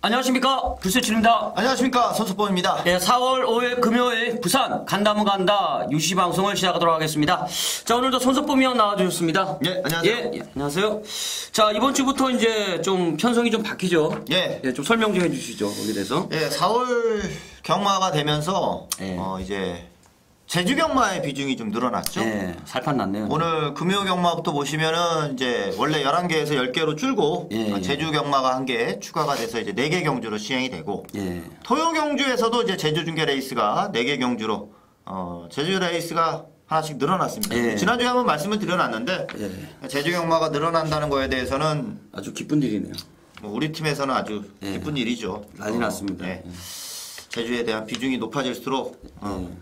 안녕하십니까, 불세출입니다. 안녕하십니까, 선수범입니다. 네, 4월 5일 금요일 부산 간다면 간다 유시 방송을 시작하도록 하겠습니다. 자, 오늘도 손석범 위원 나와주셨습니다. 예, 안녕하세요. 예, 안녕하세요. 자, 이번 주부터 이제 좀 편성이 좀 바뀌죠. 예. 예, 좀 설명 좀 해주시죠, 거기에 대해서. 예, 4월 경마가 되면서 예. 이제 제주 경마의 비중이 좀 늘어났죠. 예, 살판 났네요. 오늘 금요 경마부터 보시면은 이제 원래 11개에서 10개로 줄고 예. 제주 경마가 1개 추가가 돼서 이제 4개 경주로 시행이 되고 예. 토요 경주에서도 이제 제주 중계 레이스가 4개 경주로 제주 레이스가 하나씩 늘어났습니다. 예. 지난주에 한번 말씀을 드려놨는데 예. 제주 경마가 늘어난다는 거에 대해서는 아주 기쁜 일이네요. 우리 팀에서는 아주 예. 기쁜 일이죠. 난리 났습니다. 예. 제주에 대한 비중이 높아질수록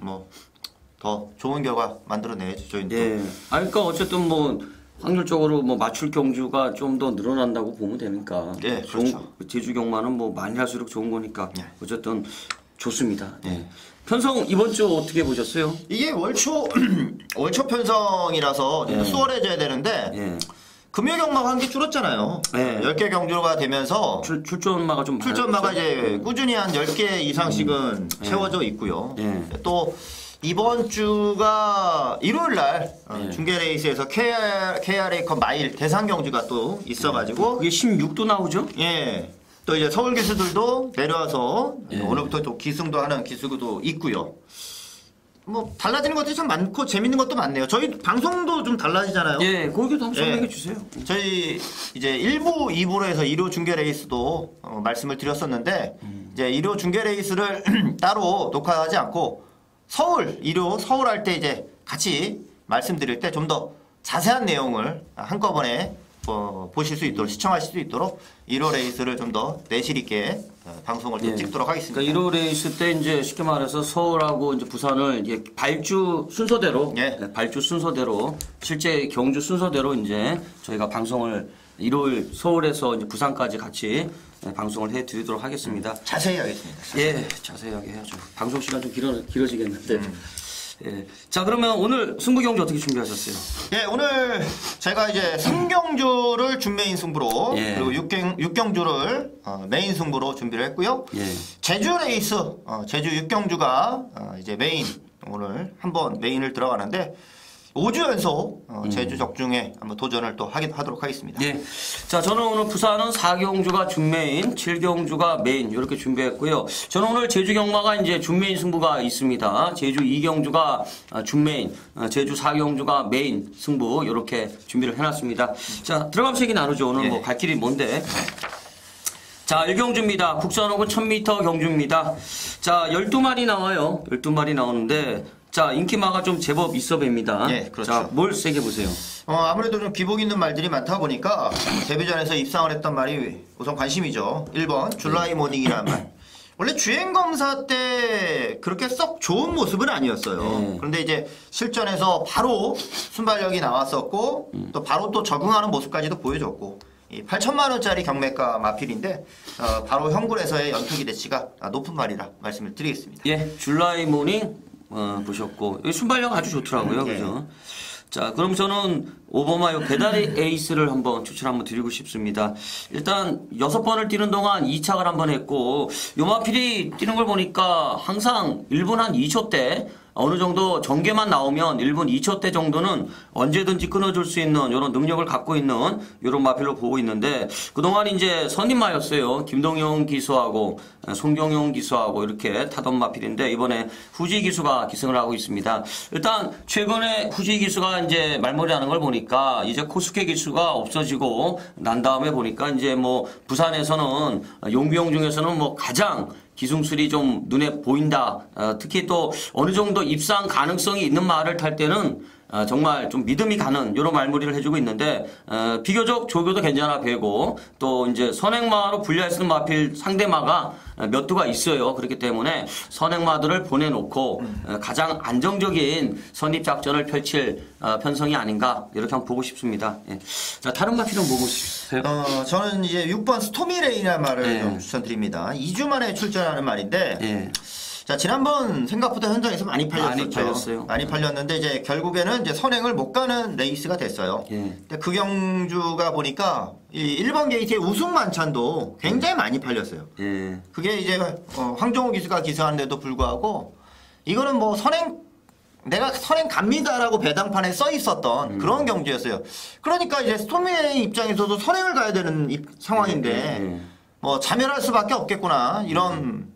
뭐 더 좋은 결과 만들어내야죠, 저희도. 예. 그러니까 어쨌든 뭐 확률적으로 뭐 맞출 경주가 좀 더 늘어난다고 보면 되니까. 예, 그렇죠. 제주 경마는 뭐 많이 할수록 좋은 거니까. 예. 어쨌든 좋습니다. 예. 편성 이번 주 어떻게 보셨어요? 이게 월초 편성이라서 좀 예. 수월해져야 되는데 예. 금요 경마가 한 개 줄었잖아요. 예. 10개 경주가 되면서 출전마가 좀 출전마가 많았죠? 이제 꾸준히 한 10개 이상씩은 채워져 있고요. 예. 또 이번 주가 일요일 날 예. 중계 레이스에서 KRA 마일 대상 경주가 또 있어가지고 그게 16도 나오죠? 예. 또 이제 서울 기수들도 내려와서 예. 오늘부터 또 기승도 하는 기수도 있고요. 뭐 달라지는 것들이 참 많고 재밌는 것도 많네요. 저희 방송도 좀 달라지잖아요. 예, 거기도 한번 예. 설명해 주세요. 저희 이제 1부, 2부로 해서 1호 중계 레이스도 말씀을 드렸었는데 이제 1호 중계 레이스를 따로 녹화하지 않고 서울 1호 서울 할 때 이제 같이 말씀드릴 때 좀 더 자세한 내용을 한꺼번에 보실 수 있도록 시청하실 수 있도록 1호 레이스를 좀 더 내실 있게 방송을 또 예. 찍도록 하겠습니다. 그러니까 1호 레이스 때 이제 쉽게 말해서 서울하고 이제 부산을 이제 발주 순서대로, 예. 발주 순서대로 실제 경주 순서대로 이제 저희가 방송을 1월 서울에서 이제 부산까지 같이 방송을 해드리도록 하겠습니다. 자세히 하겠습니다. 예, 자세하게 해야죠. 방송 시간 좀 길어지겠는데. 예. 자, 그러면 오늘 승부 경주 어떻게 준비하셨어요? 예, 오늘 제가 이제 3경주를 준메인 승부로 예. 그리고 6경주를 메인 승부로 준비를 했고요. 예. 제주 레이스, 제주 6경주가 이제 메인 오늘 한번 메인을 들어가는데 5주 연속 제주 적중에 한번 도전을 또 하도록 하겠습니다. 예. 자, 저는 오늘 부산은 4경주가 준메인, 7경주가 메인 이렇게 준비했고요. 저는 오늘 제주 경마가 이제 준메인 승부가 있습니다. 제주 2경주가 준메인, 제주 4경주가 메인 승부 이렇게 준비를 해놨습니다. 자, 들어가면서 얘기 나누죠. 오늘 예. 뭐 갈 길이 뭔데? 자, 1경주입니다. 국산호군 1000m 경주입니다. 자, 12마리 나와요. 12마리 나오는데 자, 인기마가 좀 제법 있어 봅니다. 예, 그렇죠. 자, 뭘 세게 보세요? 아무래도 좀 기복 있는 말들이 많다 보니까 데뷔전에서 입상을 했던 말이 우선 관심이죠. 1번 줄라이 모닝이라는 말. 원래 주행검사 때 그렇게 썩 좋은 모습은 아니었어요. 그런데 이제 실전에서 바로 순발력이 나왔었고 또 바로 또 적응하는 모습까지도 보여줬고 8천만 원짜리 경매가 마필인데 바로 형굴에서의 연투 기대치가 높은 말이라 말씀을 드리겠습니다. 예, 줄라이 모닝 보셨고 여기 순발력 아주 좋더라고요. 그죠? 자, 그럼 저는 오버마요 배달의 에이스를 한번 추천 한번 드리고 싶습니다. 일단 6번을 뛰는 동안 2착을 한번 했고 요마필이 뛰는 걸 보니까 항상 1분 한 2초대 어느 정도 전개만 나오면 1분 2초대 정도는 언제든지 끊어줄 수 있는 이런 능력을 갖고 있는 이런 마필로 보고 있는데 그동안 이제 선임마였어요. 김동영 기수하고 송경용 기수하고 이렇게 타던 마필인데 이번에 후지 기수가 기승을 하고 있습니다. 일단 최근에 후지 기수가 이제 말머리하는 걸 보니까 이제 코스케 기수가 없어지고 난 다음에 보니까 이제 뭐 부산에서는 용비용 중에서는 뭐 가장 기승술이 좀 눈에 보인다. 특히 또 어느 정도 입상 가능성이 있는 말을 탈 때는 정말 좀 믿음이 가는 이런 말머리를 해주고 있는데 비교적 조교도 괜찮아 배고 또 이제 선행마로 분류할 수 있는 마필 상대마가 몇 두가 있어요. 그렇기 때문에 선행마들을 보내놓고 가장 안정적인 선입 작전을 펼칠 편성이 아닌가 이렇게 한번 보고 싶습니다. 예. 자, 다른 마필은 뭐 보고 싶으세요? 저는 이제 6번 스토미레이라는 말을 예. 좀 추천드립니다. 2주 만에 출전하는 말인데 예. 자, 지난번 생각보다 현장에서 많이 팔렸었죠. 많이 팔렸어요. 많이 팔렸는데 이제 결국에는 이제 선행을 못 가는 레이스가 됐어요. 예. 근데 그 경주가 보니까 이 1번 게이트의 우승 만찬도 굉장히 많이 팔렸어요. 예. 그게 이제 황정호 기수가 기수하는데도 불구하고 이거는 뭐 내가 선행 갑니다라고 배당판에 써 있었던 그런 경주였어요. 그러니까 이제 스토미의 입장에서도 선행을 가야 되는 상황인데 뭐 자멸할 수밖에 없겠구나 이런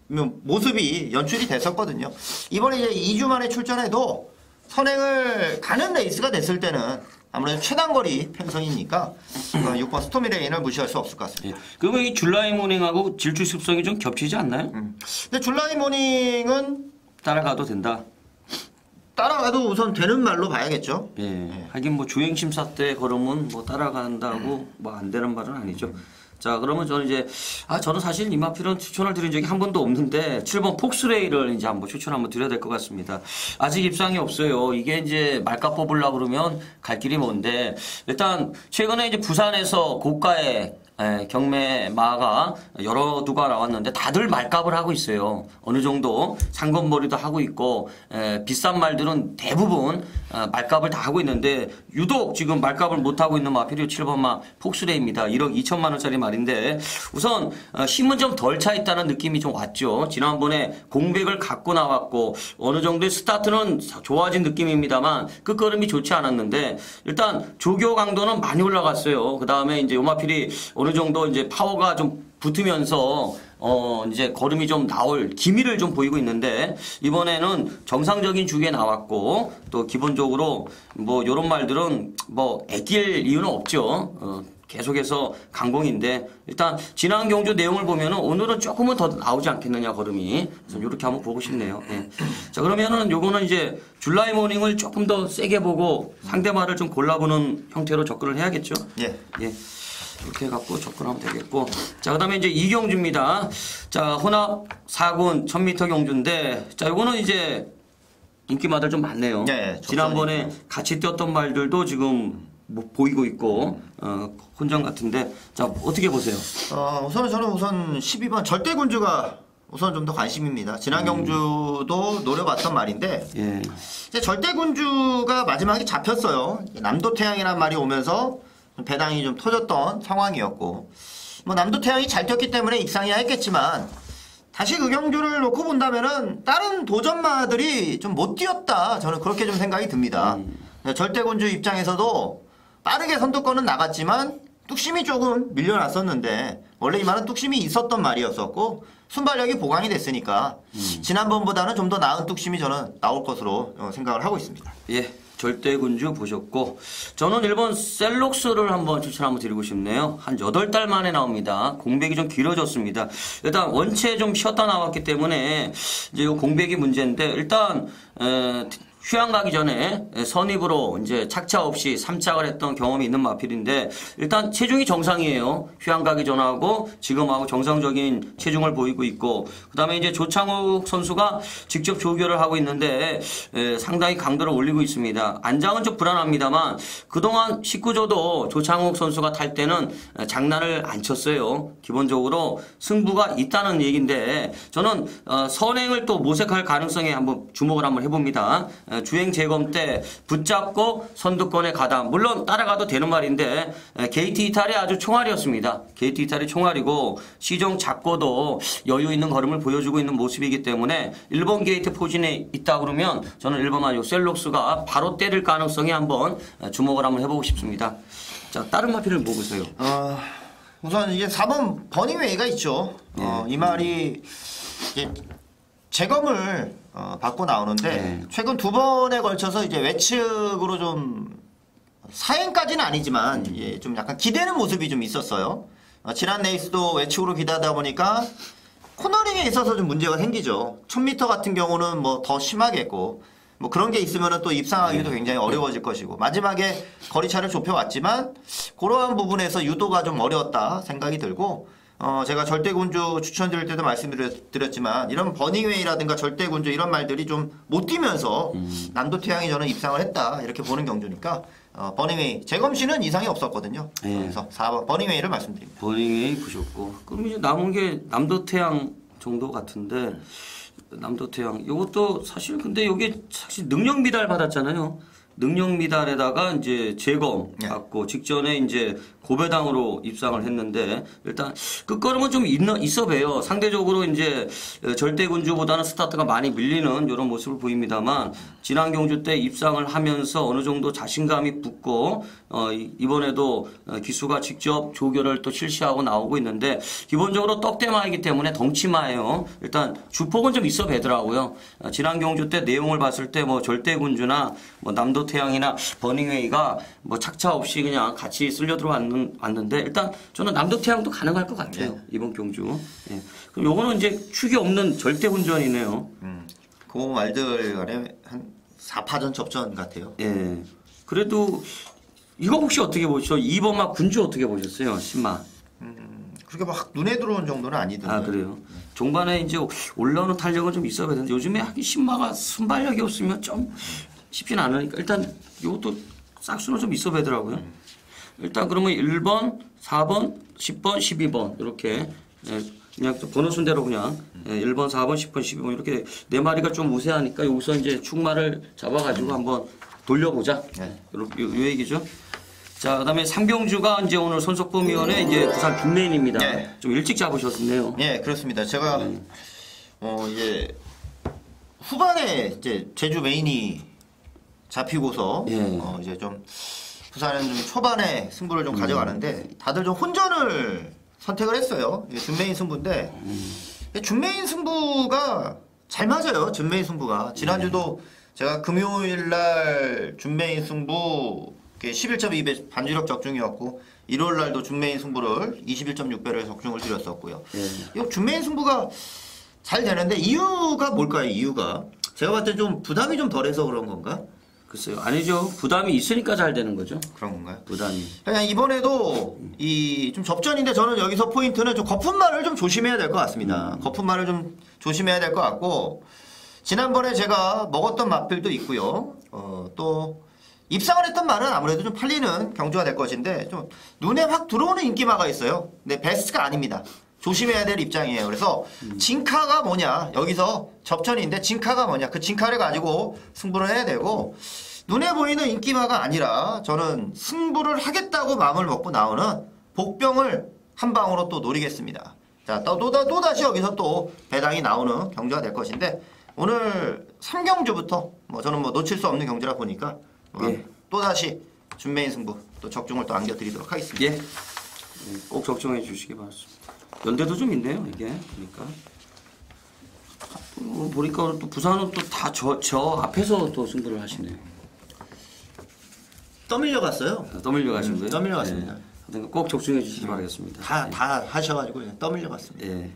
모습이 연출이 됐었거든요. 이번에 이제 2주 만에 출전해도 선행을 가는 레이스가 됐을 때는 아무래도 최단거리 편성이니까 6번 스토미레인을 무시할 수 없을 것 같습니다. 예. 그러면 이 줄라이 모닝하고 질주 습성이 좀 겹치지 않나요? 근데 줄라이 모닝은 따라가도 된다. 따라가도 우선 되는 말로 봐야겠죠. 예. 하긴 뭐 주행 심사 때 걸으면 뭐 따라간다고 뭐 안 되는 말은 아니죠. 자, 그러면 저는 이제 저는 사실 이마필은 추천을 드린 적이 한 번도 없는데 7번 폭스레이를 이제 한번 추천 한번 드려야 될 것 같습니다. 아직 입상이 없어요. 이게 이제 말값 뽑으려고 그러면 갈 길이 먼데 일단 최근에 이제 부산에서 고가의 경매 마가 여러 두가 나왔는데 다들 말값을 하고 있어요. 어느 정도 상권벌이도 하고 있고 비싼 말들은 대부분 말값을 다 하고 있는데 유독 지금 말값을 못 하고 있는 마필이 7번 마 폭스레이입니다. 1억 2천만 원짜리 말인데 우선 힘은 좀 덜 차 있다는 느낌이 좀 왔죠. 지난번에 공백을 갖고 나왔고 어느 정도의 스타트는 좋아진 느낌입니다만 끝걸음이 좋지 않았는데 일단 조교 강도는 많이 올라갔어요. 그 다음에 이제 요마필이 어느 정도 이제 파워가 좀 붙으면서 이제 걸음이 좀 나올 기미를 좀 보이고 있는데 이번에는 정상적인 주기에 나왔고 또 기본적으로 뭐 요런 말들은 뭐 애낄 이유는 없죠. 계속해서 강공인데 일단 지난 경주 내용을 보면은 오늘은 조금은 더 나오지 않겠느냐 걸음이. 그래서 이렇게 한번 보고 싶네요. 예. 자, 그러면은 요거는 이제 줄라이 모닝을 조금 더 세게 보고 상대말을 좀 골라보는 형태로 접근을 해야겠죠. 예. 예. 이렇게 해갖고 접근하면 되겠고. 자, 그 다음에 이제 이 경주입니다. 자, 혼합 4군 1000m 경주인데, 자, 요거는 이제 인기마들 좀 많네요. 네, 지난번에 같이 뛰었던 말들도 지금 뭐 보이고 있고, 혼전 같은데, 자, 어떻게 보세요? 저는 12번 절대군주가 우선 좀 더 관심입니다. 지난 경주도 노려봤던 말인데, 예. 이제 절대군주가 마지막에 잡혔어요. 남도태양이라는 말이 오면서 배당이 좀 터졌던 상황이었고 뭐 남도태양이 잘 뛰었기 때문에 입상이야 했겠지만 다시 그 경주를 놓고 본다면은 다른 도전마들이 좀 못 뛰었다 저는 그렇게 좀 생각이 듭니다. 절대군주 입장에서도 빠르게 선두권은 나갔지만 뚝심이 조금 밀려났었는데 원래 이 말은 뚝심이 있었던 말이었었고 순발력이 보강이 됐으니까 지난번보다는 좀 더 나은 뚝심이 저는 나올 것으로 생각을 하고 있습니다. 예. 절대군주 보셨고 저는 1번 셀록스를 한번 추천 한번 드리고 싶네요. 한 8달 만에 나옵니다. 공백이 좀 길어졌습니다. 일단 원체 좀 쉬었다 나왔기 때문에 이제 요 공백이 문제인데 일단 휴양 가기 전에 선입으로 이제 착차 없이 3착을 했던 경험이 있는 마필인데 일단 체중이 정상이에요. 휴양 가기 전하고 지금하고 정상적인 체중을 보이고 있고 그다음에 이제 조창욱 선수가 직접 조교를 하고 있는데 상당히 강도를 올리고 있습니다. 안장은 좀 불안합니다만 그동안 19조도 조창욱 선수가 탈 때는 장난을 안 쳤어요. 기본적으로 승부가 있다는 얘기인데 저는 선행을 또 모색할 가능성에 한번 주목을 한번 해봅니다. 주행 재검 때 붙잡고 선두권에 가다. 물론 따라가도 되는 말인데 게이트 이탈이 아주 총알이었습니다. 게이트 이탈이 총알이고 시종 잡고도 여유 있는 걸음을 보여주고 있는 모습이기 때문에 1번 게이트 포진에 있다 그러면 저는 1번 마요 셀록스가 바로 때릴 가능성에 한번 주목을 한번 해보고 싶습니다. 자, 다른 마필을 뭐 보세요? 우선 이게 4번 버닝웨이가 있죠. 이 말이 이제 재검을 받고 나오는데 최근 2번에 걸쳐서 이제 외측으로 좀 사행까지는 아니지만 좀 약간 기대는 모습이 좀 있었어요. 지난 레이스도 외측으로 기대하다 보니까 코너링에 있어서 좀 문제가 생기죠. 1000m 같은 경우는 뭐 더 심하겠고 뭐 그런 게 있으면 또 입상하기도 굉장히 어려워질 것이고 마지막에 거리차를 좁혀왔지만 그러한 부분에서 유도가 좀 어려웠다 생각이 들고 제가 절대군주 추천드릴 때도 말씀드렸지만 이런 버닝웨이라든가 절대군주 이런 말들이 좀 못 뛰면서 남도태양이 저는 입상을 했다 이렇게 보는 경주니까 버닝웨이 재검시는 이상이 없었거든요. 그래서 4번 버닝웨이를 말씀드립니다. 버닝웨이 보셨고 그럼 이제 남은 게 남도태양 정도 같은데 남도태양 이것도 사실 근데 이게 사실 능력 미달 받았잖아요. 능력 미달에다가 이제 재검 받고 직전에 이제 고배당으로 입상을 했는데 일단 끝걸음은 좀 있어 봬요. 상대적으로 이제 절대군주보다는 스타트가 많이 밀리는 이런 모습을 보입니다만 지난 경주 때 입상을 하면서 어느 정도 자신감이 붙고 이번에도 기수가 직접 조교를 또 실시하고 나오고 있는데 기본적으로 떡대마이기 때문에 덩치마예요. 일단 주폭은 좀 있어 뵈더라고요. 지난 경주 때 내용을 봤을 때 뭐 절대군주나 뭐 남도태양이나 버닝웨이가 뭐 착차 없이 그냥 같이 쓸려 들어왔는데 일단 저는 남도태양도 가능할 것 같아요. 이번 경주. 예. 그럼 요거는 이제 축이 없는 절대군전이네요. 그 말들 간에 한 4파전 접전 같아요. 예. 그래도 이거 혹시 어떻게 보셨어요? 2번마 군주 어떻게 보셨어요? 10마. 그렇게 막 눈에 들어온 정도는 아니던데. 아 그래요. 종반에 이제 올라오는 탄력은 좀 있어야 되는데 요즘에 하긴 10마가 순발력이 없으면 좀 쉽진 않으니까 일단 이것도 싹수는 좀 있어 보더라고요. 일단 그러면 1번, 4번, 10번, 12번 이렇게 그냥 번호 순대로 그냥 1번, 4번, 10번, 12번 이렇게 네 마리가 좀 우세하니까 여기서 이제 축마를 잡아가지고 한번 돌려보자. 이렇게 요 얘기죠. 자, 그다음에 삼경주가 이제 오늘 손석범위원회 이제 부산 빅맨입니다. 좀 일찍 잡으셨네요. 예, 그렇습니다. 제가 이제 후반에 이제 제주 메인이 잡히고서 이제 좀 부산은 좀 초반에 승부를 좀 가져가는데 다들 좀 혼전을 선택을 했어요. 이게 준메인 승부인데 준메인 승부가 잘 맞아요. 준메인 승부가 지난주도 제가 금요일 날 준메인 승부 11.2배 반주력 적중이었고 일요일 날도 준메인 승부를 21.6배를 적중을 드렸었고요. 이 준메인 승부가 잘 되는데 이유가 뭘까요? 이유가 제가 봤을 때 좀 부담이 좀 덜해서 그런 건가? 글쎄요. 아니죠. 부담이 있으니까 잘 되는 거죠. 그런 건가요? 부담이. 그냥 이번에도 이 좀 접전인데 저는 여기서 포인트는 좀 거품말을 좀 조심해야 될 것 같습니다. 거품말을 좀 조심해야 될 것 같고 지난번에 제가 먹었던 맛들도 있고요. 또 입상을 했던 말은 아무래도 좀 팔리는 경주가 될 것인데 좀 눈에 확 들어오는 인기마가 있어요. 근데 베스트가 아닙니다. 조심해야 될 입장이에요. 그래서 진카가 뭐냐 여기서 접전인데 진카가 뭐냐 그 진카를 가지고 승부를 해야 되고 눈에 보이는 인기마가 아니라 저는 승부를 하겠다고 마음을 먹고 나오는 복병을 한 방으로 또 노리겠습니다. 자, 또다시 여기서 또 배당이 나오는 경주가 될 것인데 오늘 3경주부터 뭐 저는 뭐 놓칠 수 없는 경주라 보니까 또다시 준메인 승부 또 적중을 또 안겨드리도록 하겠습니다. 꼭 적중해 주시기 바랍니다. 연대도 좀 있네요, 이게. 보니까 또 부산은 또 다 저 앞에서 또 승부를 하시네요. 떠밀려 갔어요. 떠밀려 가신 거예요? 떠밀려 갔습니다. 꼭 적중해 주시기 바라겠습니다. 다 하셔가지고 떠밀려 갔습니다.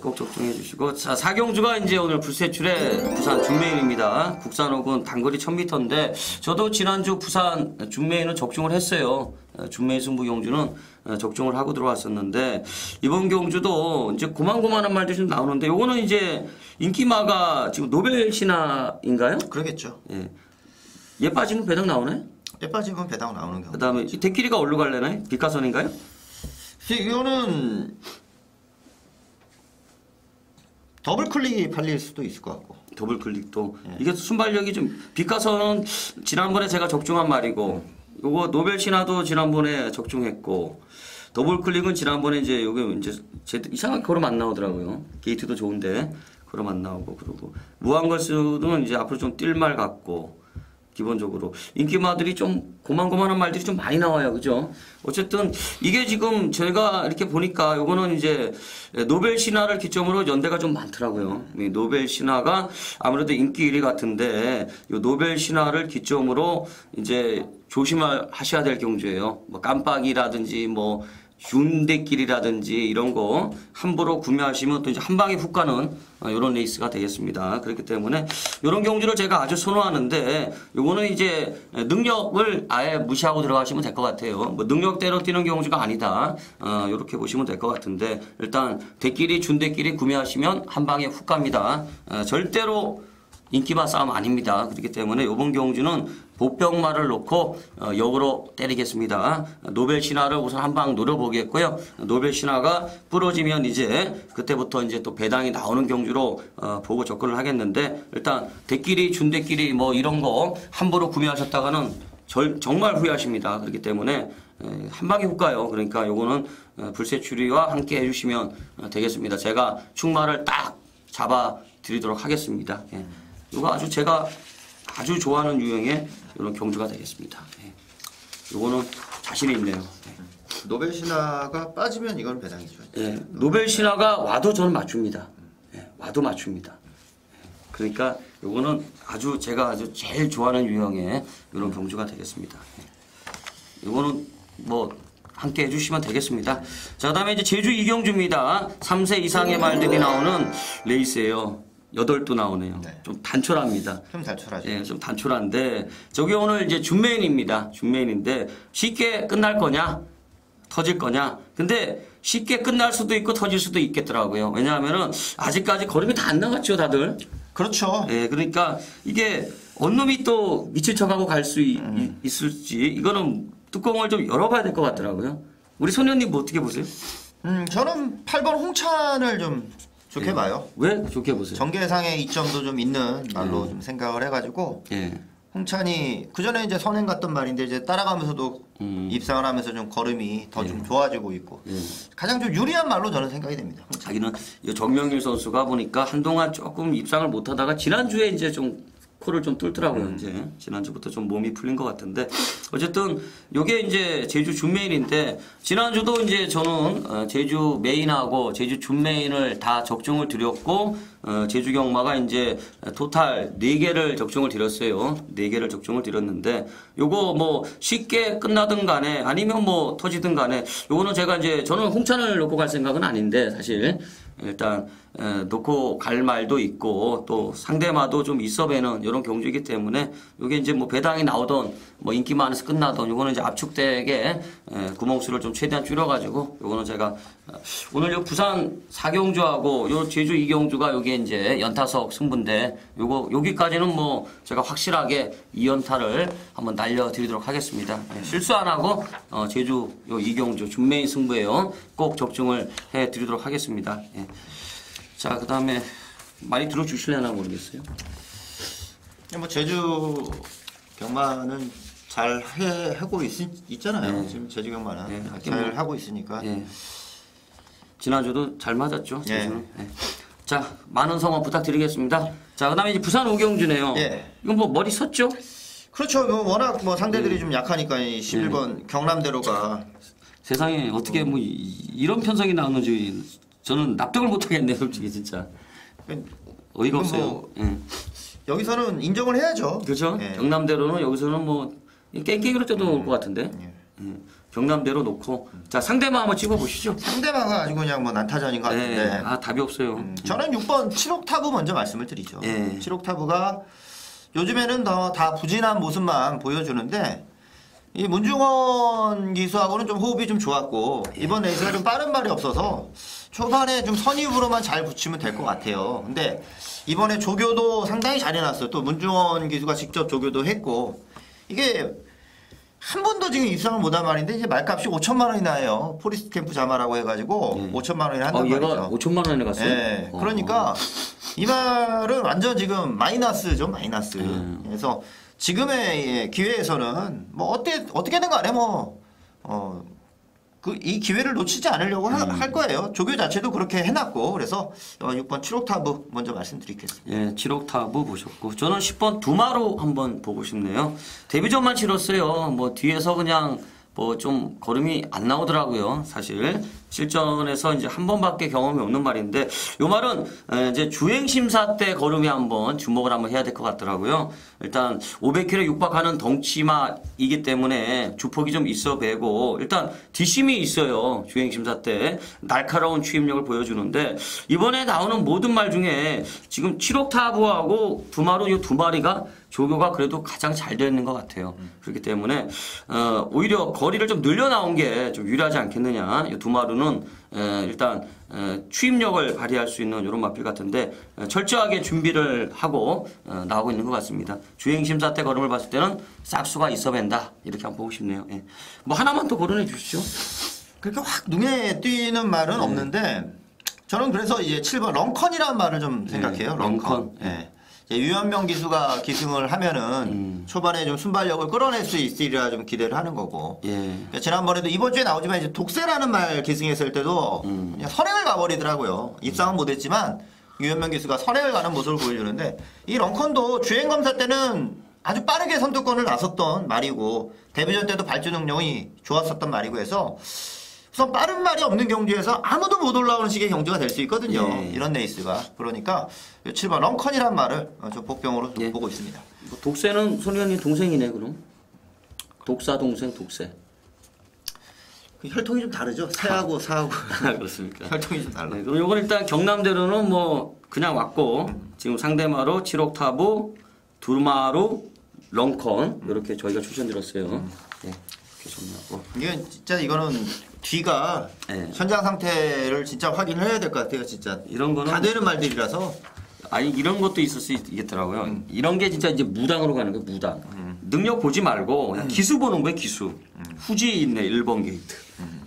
꼭 적중해 주시고 자 4경주가 이제 오늘 불세출의 부산 준메인입니다. 국산옥은 단거리 1000m인데 저도 지난주 부산 준메인은 적중을 했어요. 준메인 승부 경주는 적중을 하고 들어왔었는데 이번 경주도 이제 고만고만한 말들이 좀 나오는데 요거는 이제 인기마가 지금 노벨 신화인가요? 그러겠죠. 얘 빠지면 배당 나오나요? 얘 빠지면 배당 나오는 경우. 그다음에 이 대끼리가 어디로 갈래나요? 빛가선인가요? 이거는 더블 클릭이 팔릴 수도 있을 것 같고. 더블 클릭도 이게 순발력이 좀 빛가선은 지난번에 제가 적중한 말이고 요거 노벨 신화도 지난번에 적중했고 더블 클릭은 지난번에 이제 요게 이제 이상하게 걸음 안 나오더라고요. 게이트도 좋은데 걸음 안 나오고 그리고 무한걸스는 이제 앞으로 좀 뛸 말 같고 기본적으로 인기마들이 좀 고만고만한 말들이 좀 많이 나와요. 그죠? 어쨌든 이게 지금 제가 이렇게 보니까 요거는 이제 노벨 신화를 기점으로 연대가 좀 많더라고요. 이 노벨 신화가 아무래도 인기 1위 같은데 요 노벨 신화를 기점으로 이제 조심하셔야 될 경주예요. 뭐 깜빡이라든지 뭐 준대길이라든지 이런 거 함부로 구매하시면 또 이제 한 방에 훅 가는 이런 레이스가 되겠습니다. 그렇기 때문에 이런 경주를 제가 아주 선호하는데 요거는 이제 능력을 아예 무시하고 들어가시면 될 것 같아요. 뭐 능력대로 뛰는 경주가 아니다. 이렇게 보시면 될 것 같은데 일단 대끼리 준대끼리 구매하시면 한 방에 훅 갑니다. 절대로 인기마 싸움 아닙니다. 그렇기 때문에 이번 경주는 복병마를 놓고 역으로 때리겠습니다. 노벨 신화를 우선 한 방 노려보겠고요. 노벨 신화가 부러지면 이제 그때부터 이제 또 배당이 나오는 경주로 보고 접근을 하겠는데 일단 대끼리 준대끼리 뭐 이런 거 함부로 구매하셨다가는 정말 후회하십니다. 그렇기 때문에 한 방에 훅가요. 그러니까 요거는 불세추리와 함께 해주시면 되겠습니다. 제가 충마를 딱 잡아 드리도록 하겠습니다. 예. 이거 제가 아주 좋아하는 유형의 이런 경주가 되겠습니다. 예. 요거는 자신이 있네요. 예. 노벨 신화가 빠지면 이건 배당이죠. 예. 노벨 신화가 와도 저는 맞춥니다. 예. 와도 맞춥니다. 예. 그러니까 요거는 제가 아주 제일 좋아하는 유형의 이런 경주가 되겠습니다. 예. 요거는 뭐 함께 해주시면 되겠습니다. 자, 그다음에 이제 제주 이경주입니다. 3세 이상의 말들이 나오는 레이스예요. 8도 나오네요. 네. 좀 단촐합니다. 좀 단촐하죠. 예, 좀 단촐한데 저게 오늘 이제 준메인입니다. 준메인인데 쉽게 끝날 거냐? 터질 거냐? 근데 쉽게 끝날 수도 있고 터질 수도 있겠더라고요. 왜냐하면은 아직까지 걸음이 다 안 나갔죠, 다들. 그렇죠. 예, 그러니까 이게 어느 놈이 또 미칠 척하고 갈 수 있을지 이거는 뚜껑을 좀 열어봐야 될 것 같더라고요. 우리 소녀님 뭐 어떻게 보세요? 저는 8번 홍찬을 좀 좋게 봐요. 왜 좋게 보세요? 전개상의 이점도 좀 있는 말로 좀 생각을 해가지고 예. 홍찬이 그 전에 이제 선행 갔던 말인데 이제 따라가면서도 입상을 하면서 좀 걸음이 더 좀 좋아지고 있고 가장 좀 유리한 말로 저는 생각이 됩니다. 자기는 이 정명일 선수가 보니까 한동안 조금 입상을 못하다가 지난주에 이제 좀 코를 좀 뚫더라고요. 이제 지난주부터 좀 몸이 풀린 것 같은데 어쨌든 요게 이제 제주 준메인인데 지난주도 이제 저는 제주 메인하고 제주 준메인을 다 적중을 드렸고 제주 경마가 이제 토탈 4개를 적중을 드렸어요. 4개를 적중을 드렸는데 요거 뭐 쉽게 끝나든 간에 아니면 뭐 터지든 간에 요거는 제가 이제 저는 홍찬을 놓고 갈 생각은 아닌데 사실 일단 놓고 갈 말도 있고 또 상대마도 좀 있어 배는 이런 경주이기 때문에 이게 이제 뭐 배당이 나오던 뭐 인기 많아서 끝나던 요거는 이제 압축되게 구멍수를 좀 최대한 줄여가지고 요거는 제가 오늘 요 부산 4경주하고 요 제주 2경주가 요게 이제 연타석 승부인데 요거 여기까지는 뭐 제가 확실하게 2연타를 한번 날려드리도록 하겠습니다. 실수 안 하고 제주 요 2경주 준메인 승부예요. 꼭 적중을 해드리도록 하겠습니다. 예. 자, 그 다음에 많이 들어주실려나 모르겠어요. 뭐 제주 경마는 잘 하고 있잖아요. 네. 지금 제주 경마는 네, 잘 하고 있으니까. 예. 지난주도 잘 맞았죠. 제주는. 예. 자, 많은 성원 부탁드리겠습니다. 자, 그 다음에 이제 부산 오경주네요. 예. 이건 뭐 머리 섰죠? 그렇죠. 워낙 뭐 상대들이 좀 약하니까 이 11번 경남대로가 세상에 어떻게 뭐 이런 편성이 나오는지 저는 납득을 못하겠네요, 솔직히 진짜. 어이가 없어요. 뭐 예. 여기서는 인정을 해야죠. 그렇죠. 예. 경남대로는 여기서는 뭐 깽깽이로 쪄도 올 것 같은데. 경남대로 놓고 자 상대방 한번 찍어보시죠. 상대방은 아주 그냥 뭐 난타전인 것 같은데. 네. 아 답이 없어요. 저는 6번 7옥타브 먼저 말씀을 드리죠. 예. 7옥타브가 요즘에는 더 다 부진한 모습만 보여주는데 이 문중원 기수하고는 좀 호흡이 좀 좋았고 이번 레이스가 좀 빠른 말이 없어서 초반에 좀 선입으로만 잘 붙이면 될 것 같아요. 근데 이번에 조교도 상당히 잘 해놨어요. 또 문중원 기수가 직접 조교도 했고 이게 한 번도 지금 입상을 못한 말인데 이제 말값이 5천만 원이 나요. 포리스트 캠프 자마라고 해가지고 5천만 원이 한단 얘가 말이죠. 5천만 원에 갔어요? 네. 그러니까 이 말은 완전 지금 마이너스죠, 마이너스. 그래서 지금의 기회에서는 뭐 어떻게든 간에 이 기회를 놓치지 않으려고 할 거예요. 조교 자체도 그렇게 해놨고 그래서 6번 7옥타브 먼저 말씀드리겠습니다. 예, 7옥타브 보셨고 저는 10번 두마로 한번 보고 싶네요. 데뷔전만 치렀어요. 뭐 뒤에서 그냥 뭐 좀 걸음이 안 나오더라고요. 사실 실전에서 이제 한 번밖에 경험이 없는 말인데 요 말은 이제 주행 심사 때 걸음이 한번 주목을 한번 해야 될 것 같더라고요. 일단 500km 육박하는 덩치마이기 때문에 주폭이 좀 있어 배고 일단 뒷심이 있어요. 주행 심사 때 날카로운 추임력을 보여주는데 이번에 나오는 모든 말 중에 지금 7옥타브하고 두마로 이 두 마리가 조교가 그래도 가장 잘 되어 있는 것 같아요. 그렇기 때문에 오히려 거리를 좀 늘려 나온 게 좀 유리하지 않겠느냐. 이 두마루는 일단 추임력을 발휘할 수 있는 이런 마필 같은데 철저하게 준비를 하고 나오고 있는 것 같습니다. 주행 심사 때 걸음을 봤을 때는 싹수가 있어 뵌다 이렇게 한번 보고 싶네요. 예. 뭐 하나만 더 거론해 주시죠. 그렇게 확 눈에 띄는 말은 없는데 저는 그래서 이제 7번 렁컨이라는 말을 좀 생각해요. 렁컨. 예. 유현명 기수가 기승을 하면은 초반에 좀 순발력을 끌어낼 수 있으리라 좀 기대를 하는 거고. 그러니까 지난번에도 이번 주에 나오지만 이제 독세라는 말 기승했을 때도 그냥 선행을 가버리더라고요. 입상은 못했지만 유현명 기수가 선행을 가는 모습을 보여주는데 이 렁컨도 주행 검사 때는 아주 빠르게 선두권을 나섰던 말이고 데뷔전 때도 발주 능력이 좋았었던 말이고 해서 우선 빠른 말이 없는 경주에서 아무도 못 올라오는 식의 경주가 될 수 있거든요. 이런 레이스가. 그러니까 7번 렁컨이란 말을 저 복병으로 보고 있습니다. 뭐 독세는 손 의원님 동생이네 그럼? 독사 동생 독세. 그 혈통이 좀 다르죠. 새하고 사하고. 그렇습니까? 혈통이 좀 달라. 네, 그럼 이건 일단 경남대로는 뭐 그냥 왔고 지금 상대마루 7옥타브 두루마루 렁컨 이렇게 저희가 추천드렸어요. 네, 이렇게 정리하고. 이게 진짜 이거는 뒤가 현장 상태를 진짜 확인을 해야 될 것 같아요. 진짜 이런 거는 다 되는 말들이라서. 아니 이런 것도 있을 수 있겠더라고요. 이런 게 진짜 이제 무당으로 가는 거예요. 무당. 능력 보지 말고 그냥 기수 보는 거예요. 기수. 후지 있네 1번 게이트.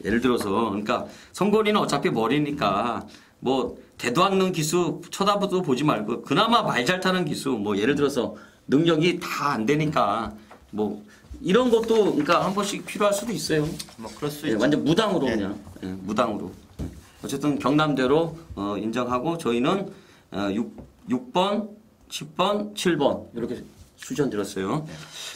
예를 들어서 그러니까 성거리는 어차피 머리니까 뭐 대도 않는 기수 쳐다보도 보지 말고 그나마 말 잘 타는 기수 뭐 예를 들어서 능력이 다 안 되니까 뭐 이런 것도 그러니까 한 번씩 필요할 수도 있어요. 뭐 그럴 수 있죠. 완전 무당으로 그냥 무당으로. 어쨌든 경남대로 인정하고 저희는 6번, 10번, 7번 이렇게 추천드렸어요.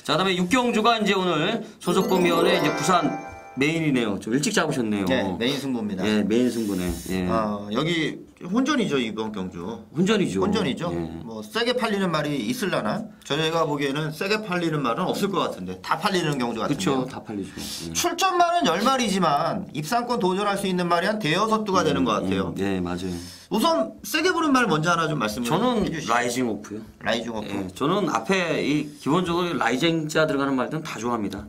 자, 그다음에 육경주가 이제 오늘 소속범위원회 이제 부산 메인이네요. 좀 일찍 잡으셨네요. 네, 메인 승부입니다. 예, 메인 승부네. 예. 여기 혼전이죠 이번 경주. 혼전이죠. 혼전이죠. 예. 뭐 세게 팔리는 말이 있을라나? 저희가 보기에는 세게 팔리는 말은 없을 것 같은데 다 팔리는 경주 같은데. 그렇죠, 다 팔리죠. 예. 출전말은 10마리지만 입상권 도전할 수 있는 말이 한 대여섯 두가 되는 것 같아요. 예, 맞아요. 우선 세게 부른 말 먼저 하나 좀 말씀을 저는 해주시죠. 라이징 오프요. 라이징 오프. 예, 저는 앞에 이 기본적으로 라이징자 들어가는 말들은 다 좋아합니다.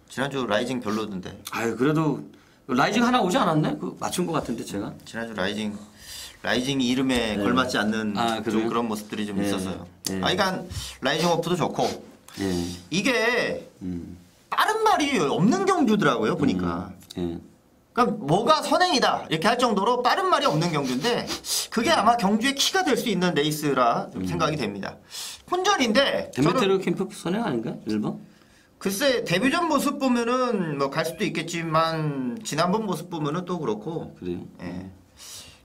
지난주 라이징 별로던데. 아유 그래도 라이징 하나 오지 않았네? 그 맞춘 것 같은데 제가. 지난주 라이징 이름에 걸맞지 않는 좀 그래요? 그런 모습들이 좀 있었어요. 예. 그러니까 라이징 오프도 좋고 예. 이게 빠른 말이 없는 경주더라고요 보니까. 예. 그러니까 뭐가 선행이다 이렇게 할 정도로 빠른 말이 없는 경주인데 그게 아마 경주의 키가 될 수 있는 레이스라 좀 생각이 됩니다. 혼전인데 데메테르 캠프 선행 아닌가? 1번? 글쎄 데뷔전 모습 보면은 뭐 갈 수도 있겠지만 지난번 모습 보면은 또 그렇고. 그래요. 예.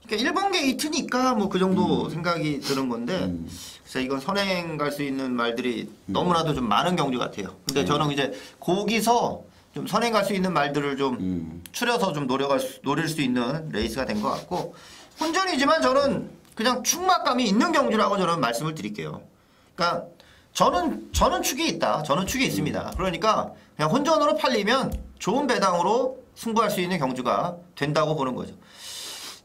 그러니까 1번 게이트니까 뭐 그 정도 생각이 드는 건데 그래서 이건 선행 갈 수 있는 말들이 너무나도 좀 많은 경주 같아요. 근데 저는 이제 거기서 좀 선행 갈 수 있는 말들을 좀 추려서 좀 노릴 수 있는 레이스가 된 것 같고 혼전이지만 저는 그냥 축막감이 있는 경주라고 저는 말씀을 드릴게요. 그러니까 저는 축이 있다. 저는 축이 있습니다. 그러니까 그냥 혼전으로 팔리면 좋은 배당으로 승부할 수 있는 경주가 된다고 보는 거죠.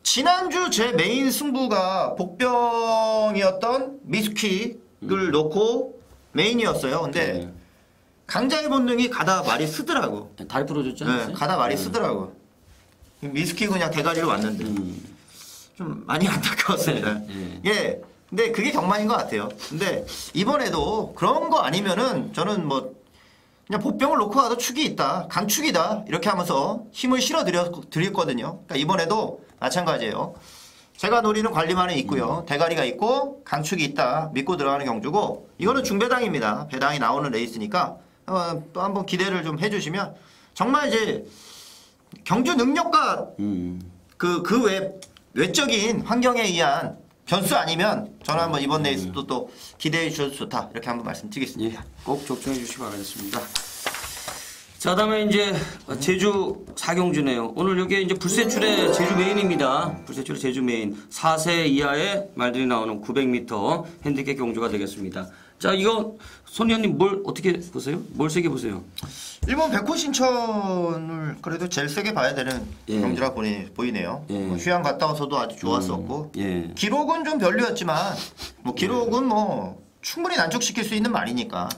지난주 제 메인 승부가 복병이었던 미스킥을 놓고 메인이었어요. 근데 강자의 본능이 가다 말이 쓰더라고. 다리 부러졌지 않았어요? 네, 가다 말이 쓰더라고. 미스킥은 그냥 대가리로 왔는데 좀 많이 안타까웠습니다. 예. 근데 그게 경마인 것 같아요. 근데 이번에도 그런 거 아니면은 저는 뭐 그냥 복병을 놓고 가도 축이 있다. 강축이다. 이렇게 하면서 힘을 실어 드렸거든요. 그러니까 이번에도 마찬가지예요. 제가 노리는 관리만은 있고요. 대가리가 있고 강축이 있다. 믿고 들어가는 경주고 이거는 중배당입니다. 배당이 나오는 레이스니까 또 한번 기대를 좀 해주시면 정말 이제 경주 능력과 그 외적인 환경에 의한 변수 아니면 저는 한번 이번 레이스도 또 기대해 주셔도 좋다 이렇게 한번 말씀드리겠습니다. 예, 꼭 적중해 주시기 바라겠습니다. 자, 다음에 이제 제주 4경주네요. 오늘 여기 이제 불세출의 제주 메인입니다. 불세출의 제주 메인 4세 이하의 말들이 나오는 900m 핸디캡 경주가 되겠습니다. 자, 이거 손의원님 뭘 어떻게 보세요? 뭘 세게 보세요? 일본 백호 신천을 그래도 제일 세게 봐야 되는 경주라 보이네요. 뭐 휴양 갔다 와서도 아주 좋았었고 기록은 좀 별로였지만 뭐 기록은 뭐 충분히 난축시킬 수 있는 말이니까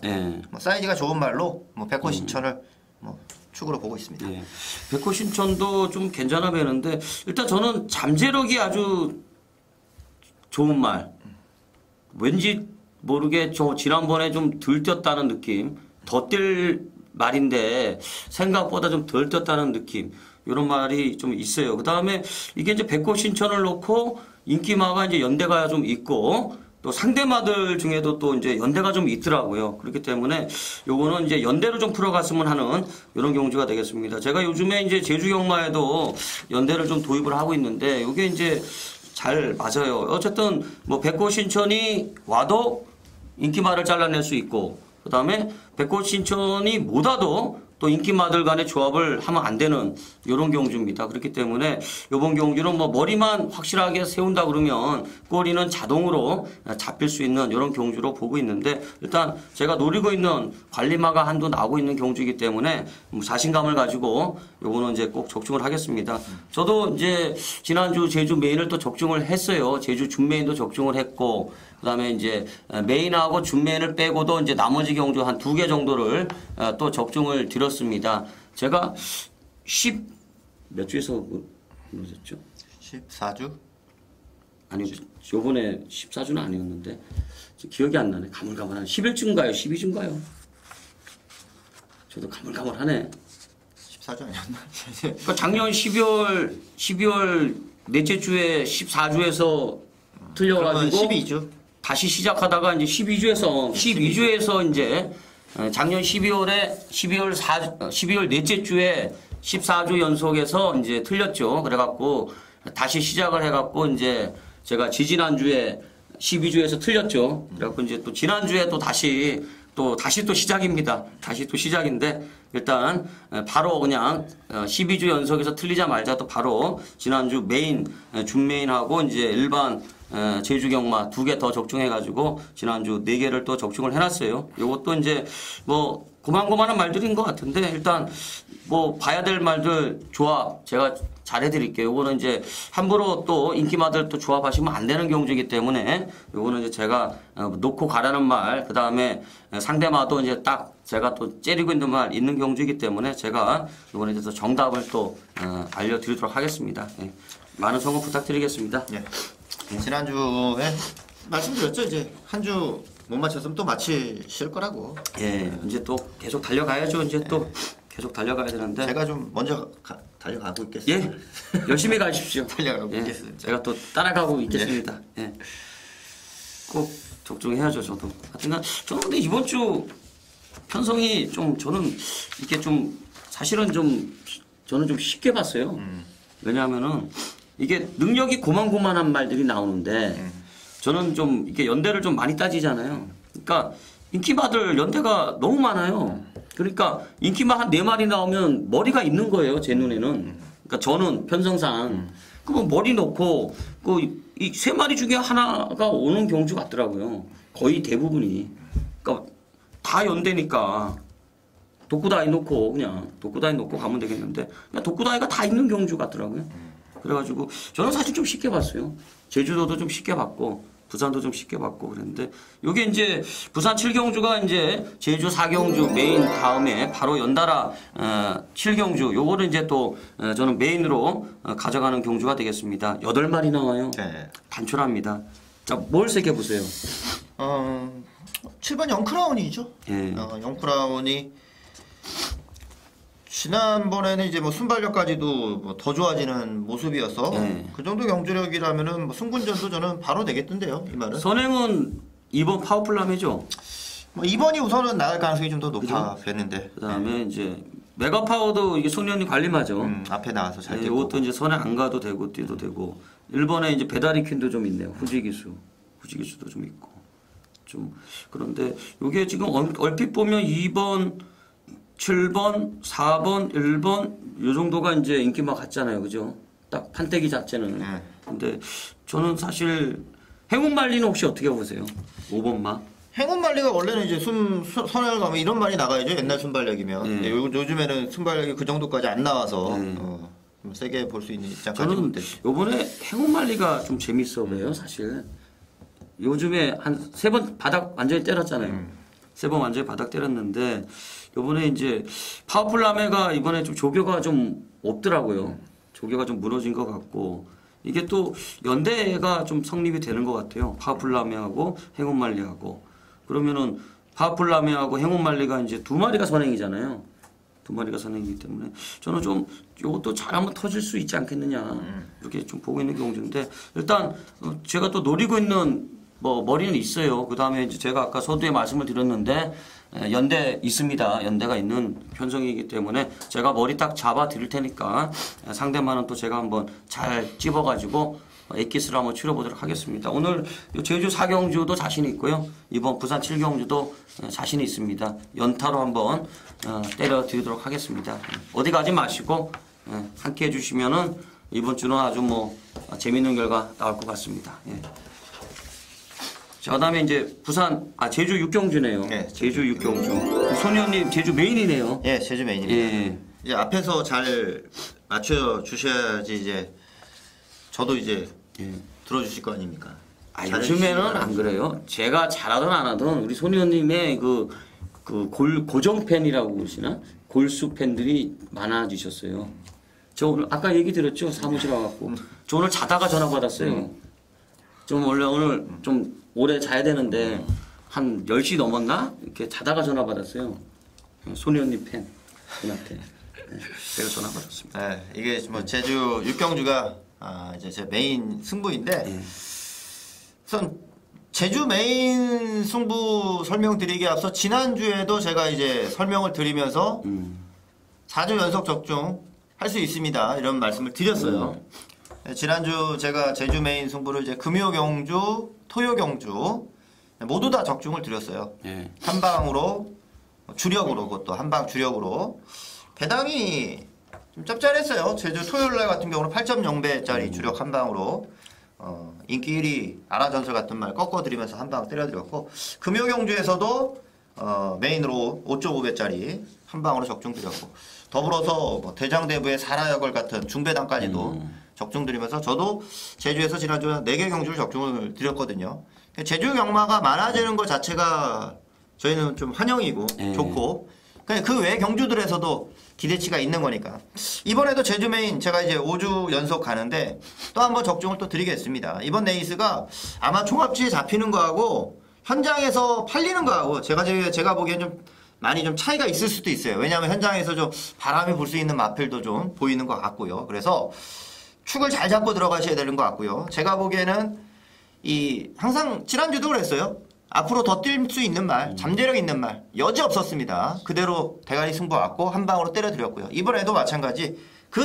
뭐 사이즈가 좋은 말로 뭐 백호 신천을 뭐 축으로 보고 있습니다. 예. 백호 신천도 좀 괜찮아 보이는데 일단 저는 잠재력이 아주 좋은 말. 왠지 모르게 저 지난번에 좀 덜 뛰었다는 느낌. 더 뛸 말인데 생각보다 좀 덜 뛰었다는 느낌. 이런 말이 좀 있어요. 그 다음에 이게 이제 백호 신천을 놓고 인기마가 이제 연대가 좀 있고 또 상대마들 중에도 또 이제 연대가 좀 있더라고요. 그렇기 때문에 요거는 이제 연대로 좀 풀어갔으면 하는 이런 경주가 되겠습니다. 제가 요즘에 이제 제주 경마에도 연대를 좀 도입을 하고 있는데 요게 이제 잘 맞아요. 어쨌든 뭐 백호 신천이 와도 인기마를 잘라낼 수 있고 그 다음에 백호 신천이 못 와도 또 인기마들 간의 조합을 하면 안 되는 이런 경주입니다. 그렇기 때문에 이번 경주는 뭐 머리만 확실하게 세운다 그러면 꼬리는 자동으로 잡힐 수 있는 이런 경주로 보고 있는데 일단 제가 노리고 있는 관리마가 한도 나오고 있는 경주이기 때문에 뭐 자신감을 가지고 요거는 이제 꼭 적중을 하겠습니다. 저도 이제 지난주 제주 메인을 또 적중을 했어요. 제주 준메인도 적중을 했고 그다음에 이제 메인하고 준메인을 빼고도 이제 나머지 경주 한 2개 정도를 또 적중을 드렸습니다. 제가 몇 주에서 그러셨죠? 14주? 아니 요번에 14주는 아니었는데 기억이 안 나네. 가물가물한 11주인가요? 12주인가요? 저도 가물가물하네. 14주 아니었나? 그러니까 작년 12월 넷째 주에 14주에서 틀려가지고 12주? 다시 시작하다가 이제 12주에서 이제 작년 12월 넷째 주에 14주 연속에서 이제 틀렸죠. 그래갖고 다시 시작을 해갖고 이제 제가 지지난주에 12주에서 틀렸죠. 그래갖고 이제 또 지난주에 또 다시 또 시작입니다. 다시 또 시작인데 일단 바로 그냥 12주 연속에서 틀리자 말자 또 바로 지난주 메인 준메인하고 이제 일반 제주 경마 2개 더 적중해가지고 지난주 4개를 또 적중을 해놨어요. 요것도 이제 뭐 고만고만한 말들인 것 같은데 일단 뭐 봐야 될 말들 조합 제가 잘해드릴게요. 요거는 이제 함부로 또 인기마들 또 조합하시면 안 되는 경주이기 때문에 요거는 이제 제가 놓고 가라는 말, 그 다음에 상대마도 이제 딱 제가 또 째리고 있는 말 있는 경주이기 때문에 제가 요번에 이제 정답을 또 알려드리도록 하겠습니다. 예. 많은 성원 부탁드리겠습니다. 예. 지난주에 말씀드렸죠. 이제 한 주 못 맞췄으면 또 맞히실 거라고. 예, 이제 또 계속 달려가야죠. 이제 또 계속 달려가야 되는데. 제가 좀 먼저 달려가고 있겠습니다. 예, 열심히 가십시오. 달려가고 예, 있겠습니다. 제가 또 따라가고 있겠습니다. 예. 꼭 적중해야죠, 저도. 하여튼 저는 근데 이번 주 편성이 좀 저는 이렇게 좀 사실은 좀 저는 좀 쉽게 봤어요. 왜냐하면은 이게 능력이 고만고만한 말들이 나오는데 저는 좀 이렇게 연대를 좀 많이 따지잖아요. 그러니까 인기마들 연대가 너무 많아요. 그러니까 인기마 한 4마리 나오면 머리가 있는 거예요, 제 눈에는. 그러니까 저는 편성상 그뭐 머리 놓고 그 이 3마리 중에 하나가 오는 경주 같더라고요. 거의 대부분이. 그러니까 다 연대니까 독구다이 놓고 그냥 독구다이 놓고 가면 되겠는데 그냥 독구다이가 다 있는 경주 같더라고요. 그래가지고 저는 사실 좀 쉽게 봤어요. 제주도도 좀 쉽게 봤고 부산도 좀 쉽게 봤고 그랬는데 요게 이제 부산 7경주가 이제 제주 4경주 메인 다음에 바로 연달아 7경주 요거를 이제 또 저는 메인으로 가져가는 경주가 되겠습니다. 8마리 나와요. 네. 단촐합니다. 자, 뭘 새겨보세요. 7번 영크라운이죠. 예. 영크라운이 지난번에는 이제 뭐 순발력까지도 뭐 더 좋아지는 모습이어서 네. 그 정도 경주력이라면은 뭐 승군전도 저는 바로 되겠던데요. 이 말은. 선행은 2번 파워플람이죠. 뭐 2번이 우선은 나갈 가능성이 좀 더 높아졌는데. 그다음에 이제 메가파워도 이게 송년이 관리마죠. 앞에 나와서 잘 네, 뛰고. 이것도 이제 선에 안 가도 되고 뛰도 되고. 1번에 이제 배다리 퀸도 좀 있네요. 후지기수도 좀 있고. 좀 그런데 이게 지금 얼핏 보면 2번 7번, 4번, 1번 요 정도가 이제 인기마 같잖아요. 그죠? 딱 판때기 자체는. 근데 저는 사실 행운말리는 혹시 어떻게 보세요? 5번마? 행운말리가 원래는 이제 선행을 가면 이런 말이 나가야죠. 옛날 순발력이면. 네. 네, 요즘에는 순발력이 그 정도까지 안 나와서 네. 좀 세게 볼 수 있는 입장까지 저는 못 됐죠. 요번에 행운말리가 좀 재밌어 보여요. 사실. 요즘에 한 3번 바닥 완전히 때렸잖아요. 세 번 완전히 바닥 때렸는데 요번에 이제 파워풀 라메가 이번에 좀 조교가 좀 없더라고요. 조교가 좀 무너진 것 같고 이게 또 연대가 좀 성립이 되는 것 같아요. 파워풀 라메하고 행운말리하고 그러면은 파워풀 라메하고 행운말리가 이제 두 마리가 선행이잖아요. 두 마리가 선행이기 때문에 저는 좀 이것도 잘 한번 터질 수 있지 않겠느냐 이렇게 좀 보고 있는 경우인데 일단 제가 또 노리고 있는 뭐 머리는 있어요. 그 다음에 이제 제가 아까 서두에 말씀을 드렸는데 연대 있습니다. 연대가 있는 편성이기 때문에 제가 머리 딱 잡아 드릴 테니까 상대만은 또 제가 한번 잘 찝어가지고 엑기스를 한번 치러보도록 하겠습니다. 오늘 제주 4경주도 자신이 있고요. 이번 부산 7경주도 자신이 있습니다. 연타로 한번 때려 드리도록 하겠습니다. 어디 가지 마시고 함께 해주시면은 이번 주는 아주 뭐 재밌는 결과 나올 것 같습니다. 예. 자, 그다음에 이제 부산 제주 6경주네요. 네, 제주 6경주. 손현님 제주 메인이네요. 예, 제주 메인입니다. 예. 이제 앞에서 잘 맞춰 주셔야지 이제 저도 이제 들어주실 거 아닙니까? 요즘에는 안 그래요. 제가 잘하든 안 하든 우리 손현님의 고정 팬이라고 그러시나? 골수 팬들이 많아지셨어요. 저 오늘 아까 얘기 드렸죠? 사무실 와갖고. 저 오늘 자다가 전화 받았어요. 좀 원래 오늘 좀 오래 자야 되는데 한 10시 넘었나? 이렇게 자다가 전화 받았어요. 손현님 팬 분한테. 제가 전화 받았습니다. 네, 이게 뭐 제주 6경주가 이제 제 메인 승부인데 우선 제주 메인 승부 설명드리기 앞서 지난주에도 제가 이제 설명을 드리면서 4주 연속 적중 할 수 있습니다. 이런 말씀을 드렸어요. 네, 지난주 제가 제주 메인 승부를 이제 금요 경주, 토요 경주 모두 다 적중을 드렸어요. 한 방으로 주력으로 그것도 한 방 주력으로 배당이 좀 짭짤했어요. 제주 토요일날 같은 경우는 8.0배짜리 주력 한 방으로 인기 1위 아라전설 같은 말 꺾어드리면서 한 방 때려드렸고 금요 경주에서도 메인으로 5.5배짜리 한 방으로 적중드렸고 더불어서 뭐 대장대부의 사라여걸 같은 중배당까지도 적중드리면서 저도 제주에서 지난주에 4개 경주를 적중을 드렸거든요. 제주 경마가 많아지는 것 자체가 저희는 좀 환영이고 좋고 그 외 경주들에서도 기대치가 있는 거니까 이번에도 제주 메인 제가 이제 5주 연속 가는데 또 한번 적중을 또 드리겠습니다. 이번 레이스가 아마 종합지에 잡히는 거하고 현장에서 팔리는 거하고 제가 보기엔 좀 많이 좀 차이가 있을 수도 있어요. 왜냐하면 현장에서 좀 바람이 불 수 있는 마필도 좀 보이는 것 같고요. 그래서 축을 잘 잡고 들어가셔야 되는 것 같고요. 제가 보기에는 항상 지난주도 그랬어요. 앞으로 더 뛸 수 있는 말, 잠재력 있는 말 여지 없었습니다. 그대로 대가리 승부 왔고 한 방으로 때려드렸고요. 이번에도 마찬가지 그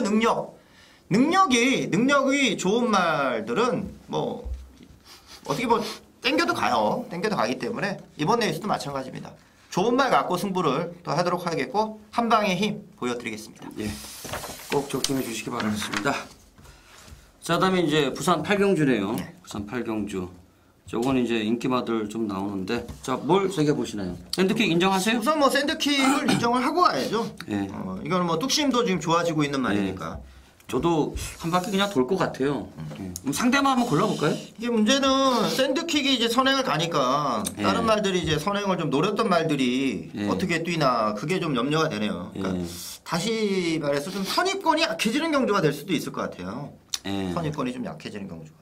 능력이 좋은 말들은 뭐 어떻게 뭐 땡겨도 가기 때문에 이번 레이스도 마찬가지입니다. 좋은 말 갖고 승부를 또 하도록 하겠고 한 방의 힘 보여드리겠습니다. 예, 꼭 적중해 주시기 바라겠습니다. 자, 그다음에 이제 부산 8경주네요. 부산 8경주. 저건 이제 인기마들 좀 나오는데 자, 뭘 세게 보시나요? 샌드킥 인정하세요? 우선 뭐 샌드킥을 인정을 하고 가야죠. 예. 이거는 뭐 뚝심도 지금 좋아지고 있는 말이니까. 저도 한 바퀴 그냥 돌 것 같아요. 그럼 상대만 한번 골라볼까요? 이게 문제는 샌드킥이 이제 선행을 가니까 다른 말들이 이제 선행을 좀 노렸던 말들이 어떻게 뛰나 그게 좀 염려가 되네요. 그러니까 다시 말해서 좀 선입권이 약해지는 경주가 될 수도 있을 것 같아요. 선입권이 좀 약해지는 경주가.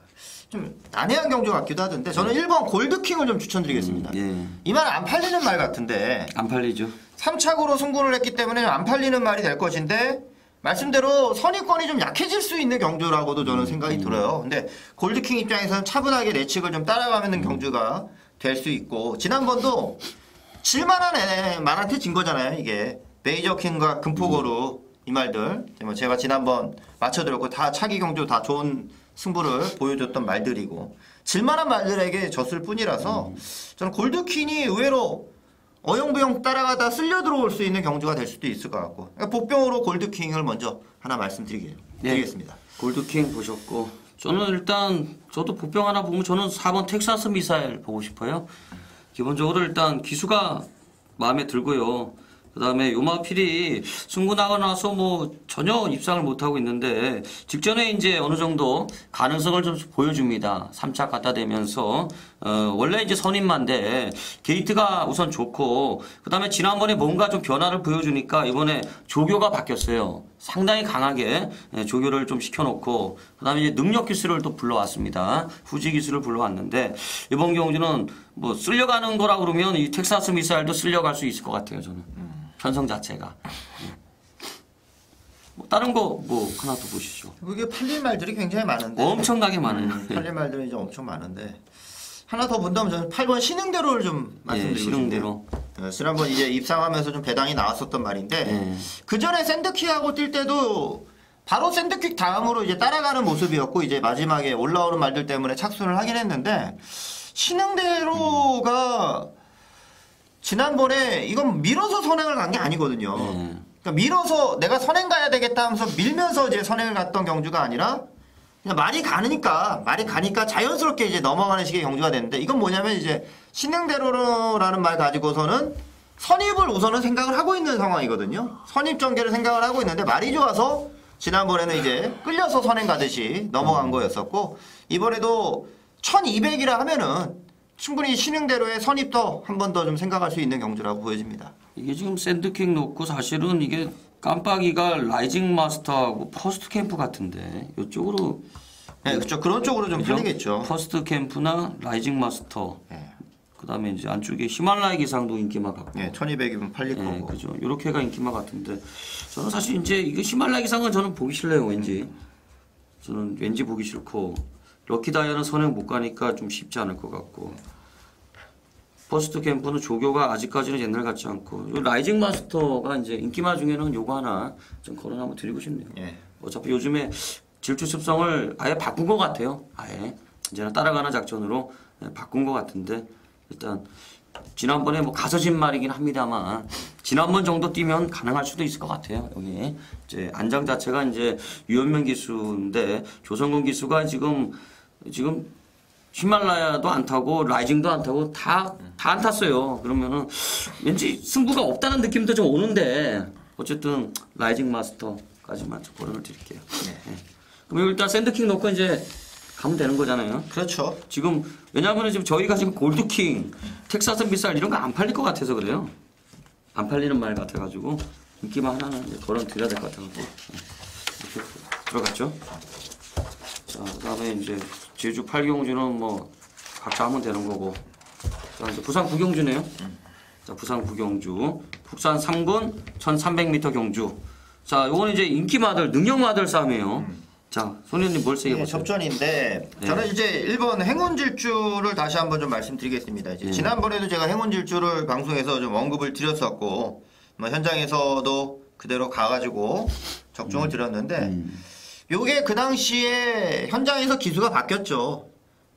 좀 난해한 경주 같기도 하던데 저는 1번 골드킹을 좀 추천드리겠습니다. 이 말 안 팔리는 말 같은데 안 팔리죠. 3착으로 승부를 했기 때문에 안 팔리는 말이 될 것인데 말씀대로 선입권이 좀 약해질 수 있는 경주라고도 저는 생각이 들어요. 근데 골드킹 입장에서는 차분하게 내측을 좀 따라가는 경주가 될 수 있고 지난번도 질만한 말한테 진 거잖아요. 이게 베이저킹과 금포거루 이 말들 제가 지난번 맞춰드렸고 다 차기 경주 다 좋은 승부를 보여줬던 말들이고 질만한 말들에게 졌을 뿐이라서 저는 골드킹이 의외로 어영부영 따라가다 쓸려 들어올 수 있는 경주가 될 수도 있을 것 같고 그러니까 복병으로 골드킹을 먼저 하나 말씀드리겠습니다. 골드킹 보셨고 저는 일단 저도 복병 하나 보면 저는 4번 텍사스 미사일 보고 싶어요. 기본적으로 일단 기수가 마음에 들고요. 그다음에 요마필이 승부 나가 나서 뭐 전혀 입상을 못 하고 있는데 직전에 이제 어느 정도 가능성을 좀 보여줍니다. 3차 갖다 대면서 원래 이제 선임만데 게이트가 우선 좋고 그다음에 지난번에 뭔가 좀 변화를 보여주니까 이번에 조교가 바뀌었어요. 상당히 강하게 조교를 좀 시켜놓고 그다음에 이제 능력 기술을 또 불러왔습니다. 후지 기술을 불러왔는데 이번 경주는 뭐 쓸려가는 거라 그러면 이 텍사스 미사일도 쓸려갈 수 있을 것 같아요. 저는 편성 자체가. 뭐 다른 거 뭐 하나 더 보시죠. 이게 팔릴 말들이 굉장히 많은데. 엄청나게 많아요. 팔릴 말들이 이제 엄청 많은데. 하나 더 본다면 저는 8번 신흥대로를 좀 말씀드리고 신흥대로. 싶네요. 지난번 이제 입상하면서 좀 배당이 나왔었던 말인데 그 전에 샌드킥하고 뛸 때도 바로 샌드킥 다음으로 이제 따라가는 모습이었고 이제 마지막에 올라오는 말들 때문에 착순을 하긴 했는데 신흥대로가 지난번에 이건 밀어서 선행을 간 게 아니거든요. 그러니까 밀어서 내가 선행 가야 되겠다 하면서 밀면서 이제 선행을 갔던 경주가 아니라 그냥 말이 가니까 자연스럽게 이제 넘어가는 식의 경주가 됐는데 이건 뭐냐면 이제 신흥대로라는 말 가지고서는 선입을 우선은 생각을 하고 있는 상황이거든요. 선입 전개를 생각을 하고 있는데 말이 좋아서 지난번에는 이제 끌려서 선행 가듯이 넘어간 거였었고 이번에도 1200이라 하면은 충분히 신흥대로의 선입도 한 번 더 좀 생각할 수 있는 경주라고 보여집니다. 이게 지금 샌드킥 놓고 사실은 이게 깜빡이가 라이징 마스터하고 퍼스트 캠프 같은데 이쪽으로 네, 그렇죠. 그런 쪽으로 좀 팔리겠죠. 퍼스트 캠프나 라이징 마스터. 네. 그다음에 이제 안쪽에 히말라야 기상도 인기만 같고. 네, 1200이면 팔릴 거고. 그죠. 요렇게가 인기만 같은데 저는 사실 이제 이거 히말라야 기상은 저는 보기 싫어요. 왠지. 저는 왠지 보기 싫고 럭키 다이아는 선행 못 가니까 좀 쉽지 않을 것 같고. 퍼스트 캠프는 조교가 아직까지는 옛날 같지 않고 요 라이징 마스터가 이제 인기마 중에는 요거 하나 좀 거론 한번 드리고 싶네요. 예. 어차피 요즘에 질주 습성을 아예 바꾼 것 같아요. 아예 이제는 따라가는 작전으로 바꾼 것 같은데 일단 지난번에 뭐 가서진 말이긴 합니다만 지난번 정도 뛰면 가능할 수도 있을 것 같아요. 여기 이제 안장 자체가 이제 유현명 기수인데 조성근 기수가 지금 히말라야도 안 타고 라이징도 안 타고 다 안 탔어요. 그러면은 왠지 승부가 없다는 느낌도 좀 오는데 어쨌든 라이징 마스터까지만 좀 거론을 드릴게요. 네. 그럼 일단 샌드킥 놓고 이제 가면 되는 거잖아요. 그렇죠. 지금 왜냐하면 지금 저희가 지금 골드킹, 텍사스 미사일 이런 거 안 팔릴 것 같아서 그래요. 안 팔리는 말 같아가지고 인기만 하나는 이제 거론 드려야 될 것 같아가지고 이렇게 들어갔죠. 자, 그다음에 이제 제주 8경주는 뭐 각자 하면 되는 거고. 자, 이제 부산 9경주네요. 자, 부산 9경주. 북산 3군 1300m 경주. 자, 요거는 이제 인기마들, 능력마들 싸움이에요. 자, 손현님 뭘 세게 보세요? 접전인데 저는 이제 1번 행운질주를 다시 한번 좀 말씀드리겠습니다. 이제 지난번에도 제가 행운질주를 방송에서 좀 언급을 드렸었고 뭐 현장에서도 그대로 가가지고 적중을 드렸는데 요게 그 당시에 현장에서 기수가 바뀌었죠.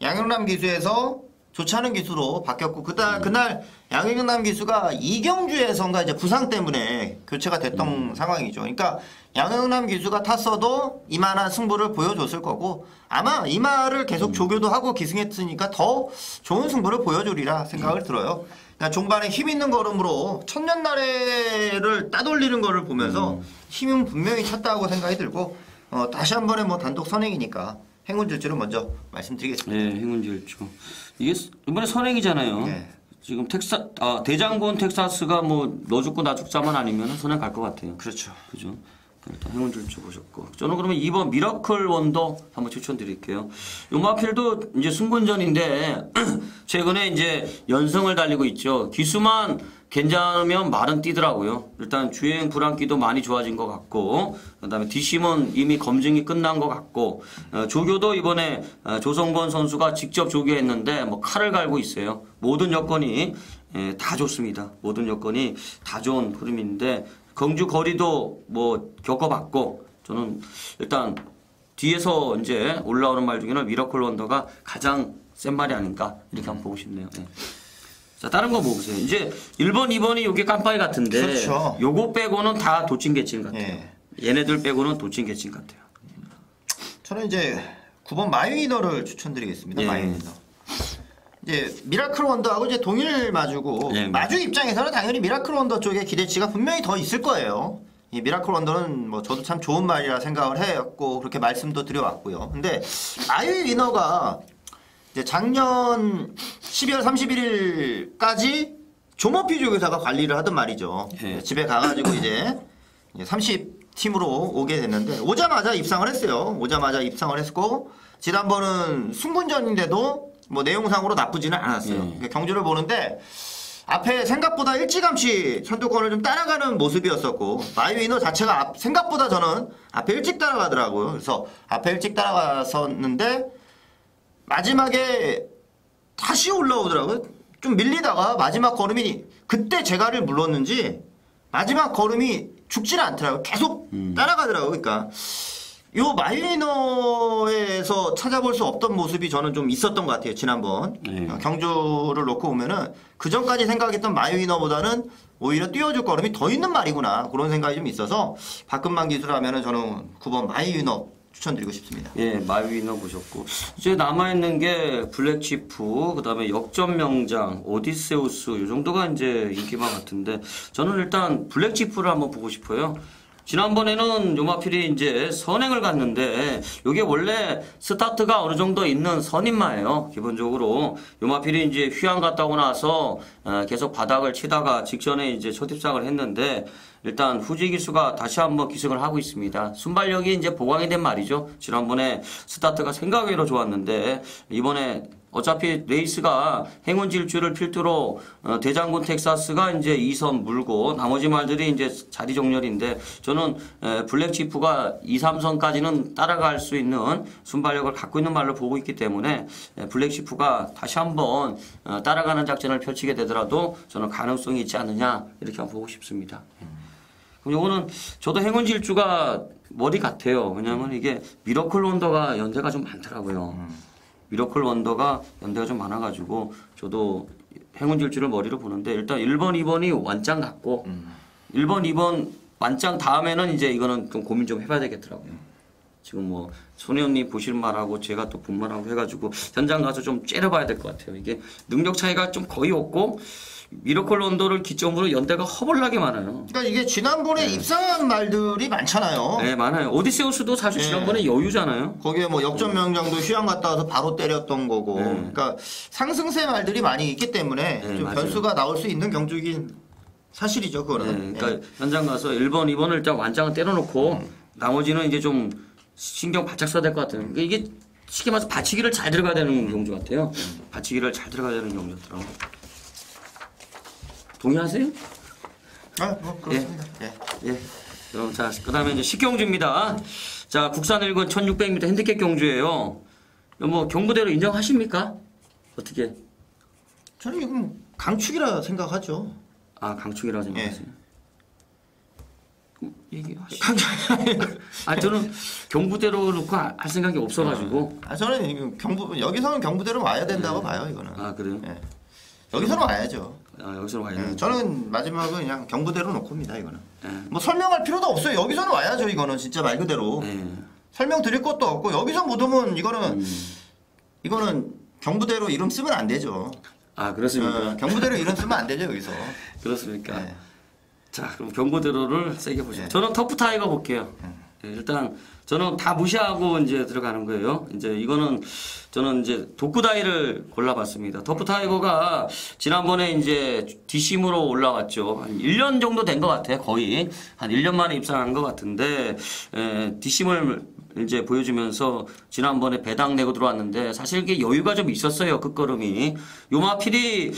양영남 기수에서 조찬은 기수로 바뀌었고 그날 양영남 기수가 이경주에선가 이제 부상 때문에 교체가 됐던 상황이죠. 그러니까 양영남 기수가 탔어도 이만한 승부를 보여줬을 거고 아마 이마를 계속 조교도 하고 기승했으니까 더 좋은 승부를 보여주리라 생각을 들어요. 그냥 종반에 힘 있는 걸음으로 천년나래를 따돌리는 거를 보면서 힘은 분명히 찼다고 생각이 들고 다시 한 번에 뭐 단독 선행이니까 행운질주를 먼저 말씀드리겠습니다. 네, 행운질주. 이게 이번에 선행이잖아요. 네. 지금 대장군 텍사스가 뭐 너 죽고 나 죽자만 아니면 선행 갈 것 같아요. 그렇죠. 그죠? 일단 행운질주 보셨고. 저는 그러면 2번 미라클 원더 한번 추천드릴게요. 요마필도 이제 승군전인데 최근에 이제 연승을 달리고 있죠. 기수만 괜찮으면 말은 뛰더라고요. 일단 주행 불안기도 많이 좋아진 것 같고 그다음에 뒷심은 이미 검증이 끝난 것 같고 조교도 이번에 조성권 선수가 직접 조교했는데 뭐 칼을 갈고 있어요. 모든 여건이 다 좋습니다. 모든 여건이 다 좋은 흐름인데 경주 거리도 뭐 겪어봤고 저는 일단 뒤에서 이제 올라오는 말 중에는 미라클 원더가 가장 센 말이 아닌가 이렇게 한번 보고 싶네요. 네. 자, 다른 거 뭐 보세요. 이제 1번, 2번이 요게 깜빡이 같은데 그렇죠. 요거 빼고는 다 도찐개찐 같아요. 예. 얘네들 빼고는 도찐개찐 같아요. 저는 이제 9번 마이너를 추천드리겠습니다. 예. 마이너. 이제 미라클 원더하고 이제 동일 마주고 네. 마주 입장에서는 당연히 미라클 원더 쪽에 기대치가 분명히 더 있을 거예요. 이 미라클 원더는 뭐 저도 참 좋은 말이라 생각을 했고 그렇게 말씀도 드려왔고요. 근데 마이 위너가 이제 작년 12월 31일까지 조모피 조교사가 관리를 하던 말이죠. 네. 집에 가가지고 이제 30팀으로 오게 됐는데 오자마자 입상을 했어요. 오자마자 입상을 했고 지난번은 승분전인데도 뭐 내용상으로 나쁘지는 않았어요. 그러니까 경주를 보는데 앞에 생각보다 일찌감치 선두권을 좀 따라가는 모습이었었고 마이위너 자체가 생각보다 저는 앞에 일찍 따라가더라고요. 그래서 앞에 일찍 따라갔었는데 마지막에 다시 올라오더라고요. 좀 밀리다가 마지막 걸음이 그때 제가를 물렀는지 마지막 걸음이 죽지는 않더라고요. 계속 따라가더라고요. 그러니까 요 마이너에서 찾아볼 수 없던 모습이 저는 좀 있었던 것 같아요. 지난번 경주를 놓고 보면은 그 전까지 생각했던 마이너보다는 오히려 띄워줄 걸음이 더 있는 말이구나 그런 생각이 좀 있어서 박근만 기술하면은 저는 9번 마이너 추천드리고 싶습니다. 예, 마이위너 보셨고 이제 남아있는 게 블랙치프, 그다음에 역전명장, 오디세우스 이 정도가 이제 인기만 같은데 저는 일단 블랙치프를 한번 보고 싶어요. 지난번에는 요마필이 이제 선행을 갔는데 이게 원래 스타트가 어느 정도 있는 선임마예요. 기본적으로 요마필이 이제 휴양 갔다 오고 나서 계속 바닥을 치다가 직전에 이제 첫 입상을 했는데 일단 후지 기수가 다시 한번 기승을 하고 있습니다. 순발력이 이제 보강이 된 말이죠. 지난번에 스타트가 생각외로 좋았는데 이번에 어차피 레이스가 행운 질주를 필두로 대장군 텍사스가 이제 2선 물고 나머지 말들이 이제 자리 정렬인데 저는 블랙치프가 2, 3선까지는 따라갈 수 있는 순발력을 갖고 있는 말로 보고 있기 때문에 블랙치프가 다시 한번 따라가는 작전을 펼치게 되더라도 저는 가능성이 있지 않느냐 이렇게 한번 보고 싶습니다. 그럼 요거는 저도 행운 질주가 머리 같아요. 왜냐하면 이게 미러클 원더가 연대가 좀 많더라고요. 미러클 원더가 연대가 좀 많아가지고 저도 행운 질주를 머리로 보는데 일단 1번, 2번이 완짱 같고 1번, 2번 완짱 다음에는 이제 이거는 좀 고민 좀 해봐야 되겠더라고요. 지금 뭐 손혜원님 보실 말하고 제가 또 본 말하고 해가지고 현장 가서 좀 째려봐야 될 것 같아요. 이게 능력 차이가 좀 거의 없고 미러클 원더를 기점으로 연대가 허벌나게 많아요. 그러니까 이게 지난번에 입상한 말들이 많잖아요. 네, 많아요. 오디세우스도 사실 지난번에 여유잖아요. 거기에 뭐 역전명장도 휴양 갔다 와서 바로 때렸던 거고. 그러니까 상승세 말들이 많이 있기 때문에 좀 맞아요. 변수가 나올 수 있는 경주이긴 사실이죠, 그거는. 그러니까 현장 가서 1번, 2번을 일단 완장을 때려놓고 나머지는 이제 좀 신경 바짝 써야 될 것 같아요. 그러니까 이게 쉽게 말해서 받치기를 잘 들어가야 되는 경주 같아요. 받치기를 잘 들어가야 되는 경주 같더라고요. 동의하세요? 아, 뭐 그렇습니다. 예. 그럼 자, 그다음에 이제 식경주입니다. 자, 국산 1군 1600m 핸디캡 경주예요. 뭐 경부대로 인정하십니까? 어떻게? 저는 이건 강축이라 생각하죠. 아, 강축이라고 생각하세요? 얘기하시죠. 아, 저는 경부대로 놓고 할 생각이 없어가지고. 아, 저는 여기서는 경부대로 와야 된다고 봐요, 이거는. 아, 그래요? 예. 여기서는 와야죠. 아, 여기서 와야 되는. 저는 마지막은 그냥 경부대로 놓고입니다, 이거는. 예. 뭐 설명할 필요도 없어요. 여기서는 와야죠, 이거는 진짜 말 그대로. 예. 설명 드릴 것도 없고 여기서 못 오면 이거는 경부대로 이름 쓰면 안 되죠. 아, 그렇습니까? 경부대로 이름 쓰면 안 되죠, 여기서. 그렇습니까? 네. 자, 그럼 경부대로를 세게 보시죠. 저는 터프 타이거 볼게요. 예, 일단 저는 다 무시하고 이제 들어가는 거예요. 이제 이거는 저는 이제 독구다이를 골라봤습니다. 터프 타이거가 지난번에 이제 뒷심으로 올라갔죠. 한 1년 정도 된 것 같아요. 거의 한 1년 만에 입상한 것 같은데 뒷심을 이제 보여주면서 지난번에 배당 내고 들어왔는데 사실 이게 여유가 좀 있었어요. 끝걸음이. 요마필이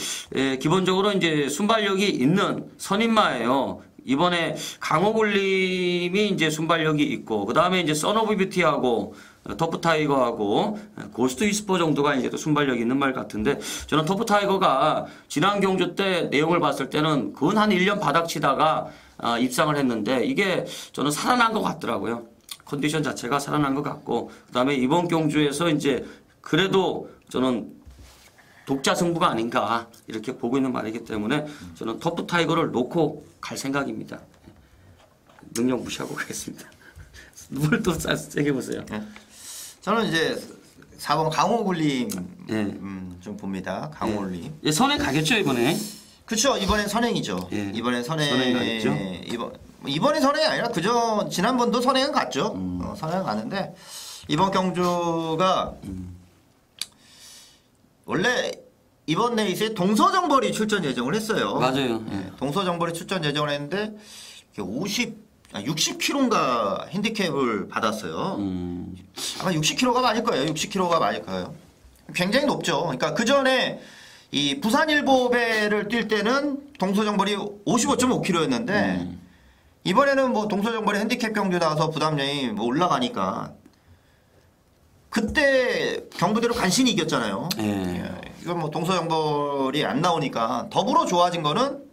기본적으로 이제 순발력이 있는 선임마예요. 이번에 강호굴림이 이제 순발력이 있고 그 다음에 이제 썬오브 뷰티하고 터프 타이거하고 고스트 위스퍼 정도가 이제 또 순발력이 있는 말 같은데 저는 터프 타이거가 지난 경주 때 내용을 봤을 때는 근 한 1년 바닥 치다가 입상을 했는데 이게 저는 살아난 것 같더라고요. 컨디션 자체가 살아난 것 같고 그 다음에 이번 경주에서 이제 그래도 저는 독자 승부가 아닌가 이렇게 보고 있는 말이기 때문에 저는 터프 타이거를 놓고 갈 생각입니다. 능력 무시하고 가겠습니다. 누굴 또 세게 보세요. 저는 이제 4번 강호굴림 좀 봅니다. 강호올림. 예, 선행 가겠죠 이번에. 그렇죠. 이번엔 선행이죠. 예. 이번엔 선행 가겠죠? 이번에 선행이 아니라 그저 지난번도 선행은 갔죠. 선행은 갔는데 이번 경주가 원래 이번 레이스에 동서정벌이 출전 예정을 했어요. 맞아요. 예. 네, 동서정벌이 출전 예정을 했는데 60kg인가 핸디캡을 받았어요. 아마 60kg가 맞을 거예요. 60kg가 맞을 거예요. 굉장히 높죠. 그러니까 그 전에 이 부산일보배를 뛸 때는 동서정벌이 55.5kg였는데 이번에는 뭐 동서정벌이 핸디캡 경주 나와서 부담량이 뭐 올라가니까 그때 경부대로 간신히 이겼잖아요. 이건 뭐 동서정벌이 안 나오니까 더불어 좋아진 거는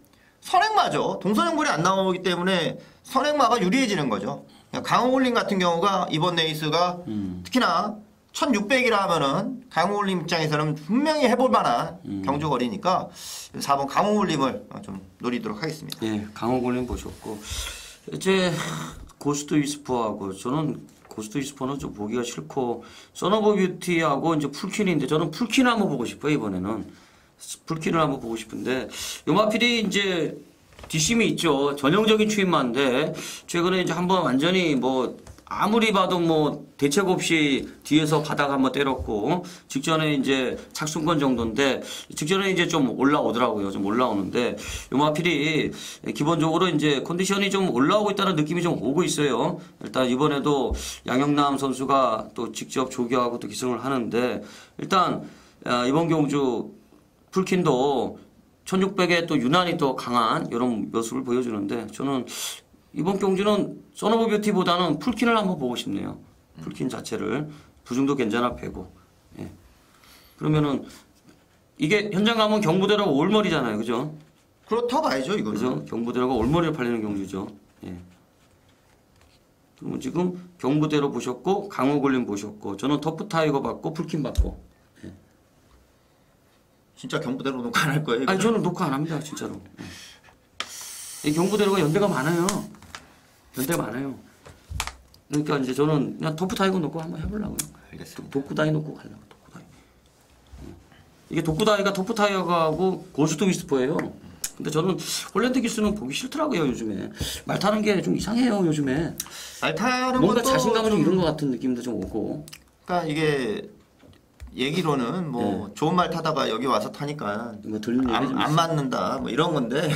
선행마죠. 동서정벌이 안 나오기 때문에 선행마가 유리해지는 거죠. 강호올림 같은 경우가 이번 레이스가 특히나 1600이라 하면은 강호올림 입장에서는 분명히 해볼 만한 경주거리니까 4번 강호올림을 좀 노리도록 하겠습니다. 예, 강호올림 보셨고 이제 고스트 위스퍼하고 저는 고스트 위스퍼는 좀 보기가 싫고 서너버 뷰티하고 이제 풀킨인데 저는 풀킨을 한번 보고 싶어요 이번에는. 풀킨을 한번 보고 싶은데 요마필이 이제 뒷심이 있죠. 전형적인 추임마인데 최근에 이제 한번 완전히 뭐 아무리 봐도 뭐 대책 없이 뒤에서 바닥 한번 때렸고 직전에 이제 착순권 정도인데 직전에 이제 좀 올라오더라고요. 좀 올라오는데 요마필이 기본적으로 이제 컨디션이 좀 올라오고 있다는 느낌이 좀 오고 있어요. 일단 이번에도 양영남 선수가 또 직접 조교하고 또 기승을 하는데 일단 이번 경주 풀킨도 1600에 또 유난히 더 강한 이런 모습을 보여주는데 저는 이번 경주는 서너버 뷰티보다는 풀킨을 한번 보고 싶네요. 풀킨 자체를 부중도 괜찮아 배고. 예. 그러면은 이게 현장 가면 경부대로가 올머리잖아요, 그죠? 그렇다고 봐야죠, 이거는. 그죠? 경부대로가 올머리를 팔리는 경주죠. 예. 그러면 지금 경부대로 보셨고 강호골림 보셨고 저는 터프 타이거 받고 풀킨 받고. 예. 진짜 경부대로 녹화 안 할 거예요? 아니 저는 녹화 안 합니다, 진짜로. 예. 이 경부대로가 연대가 많아요. 연대가 많아요. 그러니까 이제 저는 그냥 토프 타이거 놓고 한번 해보려고요. 알겠습니다. 독구다이 놓고 가려고, 독구다이. 이게 독구다이가 토프 타이거하고 고스트 위스퍼예요. 근데 저는 홀랜드 기수는 보기 싫더라고요, 요즘에. 말 타는 게 좀 이상해요, 요즘에. 말 타는 뭔가 것도 자신감은 좀 이런 것 같은 느낌도 좀 오고. 그러니까 이게 얘기로는 뭐 좋은 말 타다가 여기 와서 타니까 뭐 들리는 얘기 좀 안 맞는다 뭐 이런 건데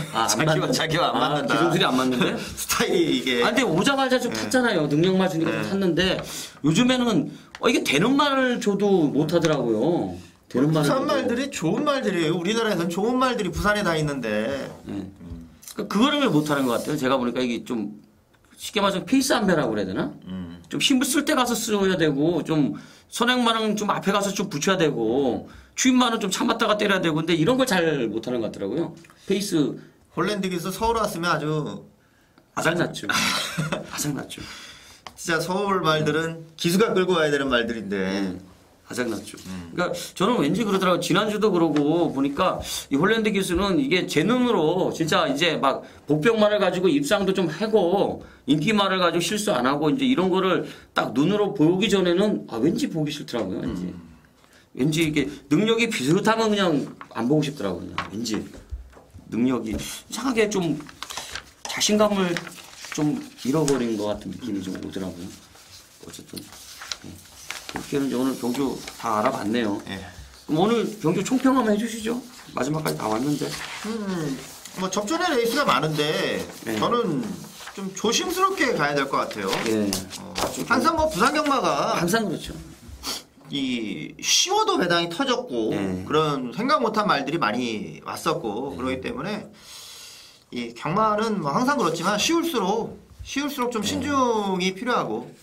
자기가 안 맞는다. 기술이 안 맞는데? 스타일이 이게. 아 근데 오자마자 좀 탔잖아요. 능력말 주니까 좀 탔는데 요즘에는 이게 되는 말을 줘도 못 하더라고요. 되는 말을. 부산 말들이 좋은 말들이에요. 우리나라에서는 좋은 말들이 부산에 다 있는데. 그러니까 그거를 왜 못하는 것 같아요. 제가 보니까 이게 좀 쉽게 말해서 페이스 안배라고 그래야 되나? 좀 힘을 쓸 때 가서 써야 되고 좀 선행만은 좀 앞에 가서 좀 붙여야 되고 추임만은 좀 참았다가 때려야 되고 근데 이런 걸 잘 못하는 것 같더라고요. 페이스. 홀랜드에서 서울 왔으면 아주 아장났죠. 아장났죠. 진짜 서울 말들은 기수가 끌고 와야 되는 말들인데. 아장났죠. 그러니까 저는 왠지 그러더라고요. 지난주도 그러고 보니까 이 홀랜드 기수는 이게 제 눈으로 진짜 이제 막 복병만을 가지고 입상도 좀 하고 인기만을 가지고 실수 안 하고 이제 이런 거를 딱 눈으로 보기 전에는 왠지 보기 싫더라고요. 왠지. 왠지 이게 능력이 비슷하면 그냥 안 보고 싶더라고요. 그냥 왠지 능력이 이상하게 좀 자신감을 좀 잃어버린 것 같은 느낌이 좀 오더라고요. 어쨌든. 그렇게는 이제 오늘 경주 다 알아봤네요. 예. 그럼 오늘 경주 총평 한번 해주시죠. 마지막까지 다 왔는데. 뭐 접전의 레이스가 많은데 네. 저는 좀 조심스럽게 가야 될 것 같아요. 예. 항상 뭐 부산 경마가 항상 그렇죠. 이 쉬워도 배당이 터졌고 네. 그런 생각 못한 말들이 많이 왔었고 그러기 때문에 이 경마는 뭐 항상 그렇지만 쉬울수록 좀 신중이 필요하고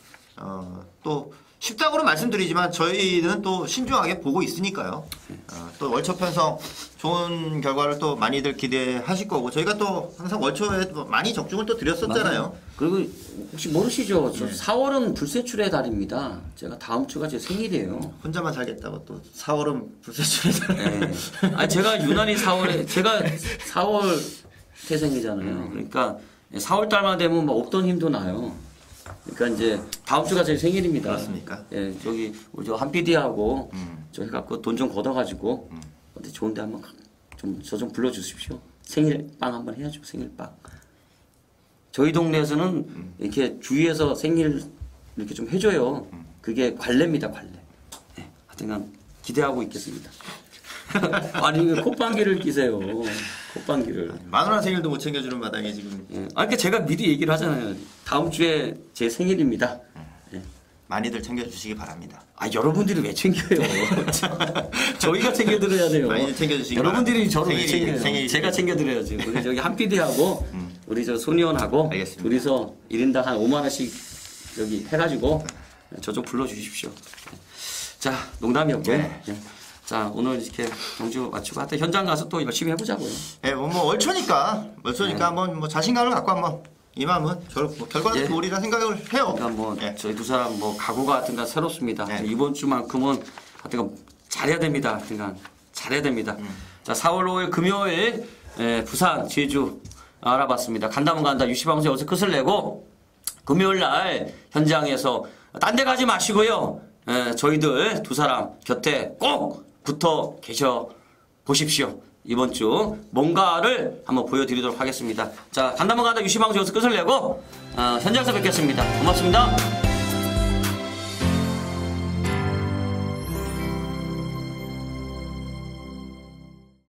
또 쉽다고는 말씀드리지만 저희는 또 신중하게 보고 있으니까요. 또 월초 편성 좋은 결과를 또 많이들 기대하실 거고 저희가 또 항상 월초에 많이 적중을 또 드렸었잖아요. 맞아요. 그리고 혹시 모르시죠? 저 4월은 불세출의 달입니다. 제가 다음 주가 제 생일이에요. 혼자만 살겠다고 또 4월은 불세출에 네. 아니 제가 유난히 4월에 제가 4월 태생이잖아요. 그러니까 4월 달만 되면 뭐 없던 힘도 나요. 그러니까 이제 다음 주가 제 생일입니다. 그렇습니까? 예, 저기 우리 저 한 PD하고 저 해갖고 돈 좀 걷어가지고 어디 좋은데 한번 저 좀 불러주십시오. 생일빵 한번 해야죠. 생일빵. 저희 동네에서는 이렇게 주위에서 생일 이렇게 좀 해줘요. 그게 관례입니다. 관례. 예, 하여튼간 기대하고 있겠습니다. 아니 왜 콧방귀를 끼세요. 콧방귀를. 마누라 생일도 못 챙겨주는 마당에 지금 예. 아, 그러니까 제가 미리 얘기를 하잖아요. 다음 주에 제 생일입니다. 예. 많이들 챙겨주시기 바랍니다. 아, 여러분들이 왜 챙겨요? 저희가 챙겨드려야 돼요. 많이 챙겨주시기 여러분들이 저를 왜 생일이- 챙겨요? 생일이- 제가 챙겨드려야지. 우리 저기 한 PD하고 우리 저 손의원하고 알겠습니다. 둘이서 1인당 한 5만 원씩 여기 해가지고 저 좀 불러주십시오. 자, 농담이었고요. 네. 예. 자, 오늘 이렇게 경주 마치고 하여튼 현장 가서 또 열심히 해보자고요. 예, 뭐 월초니까 한번 뭐 자신감을 갖고 한번 임하면 뭐 결과는 예. 우리라 생각을 해요. 그러니까 뭐 예. 저희 두 사람 뭐 각오가 하여튼간 새롭습니다. 네. 이번 주만큼은 하여튼간 잘해야 됩니다. 하여튼간 잘해야 됩니다. 자, 4월 5일 금요일 부산 제주 알아봤습니다. 간다면 간다 유시방송 여기서 끝을 내고 금요일 날 현장에서 딴 데 가지 마시고요. 저희들 두 사람 곁에 꼭 붙어 계셔 보십시오. 이번 주 뭔가를 한번 보여드리도록 하겠습니다. 자, 간다면 간다 유시방송 여기서 끝을 내고 현장에서 뵙겠습니다. 고맙습니다.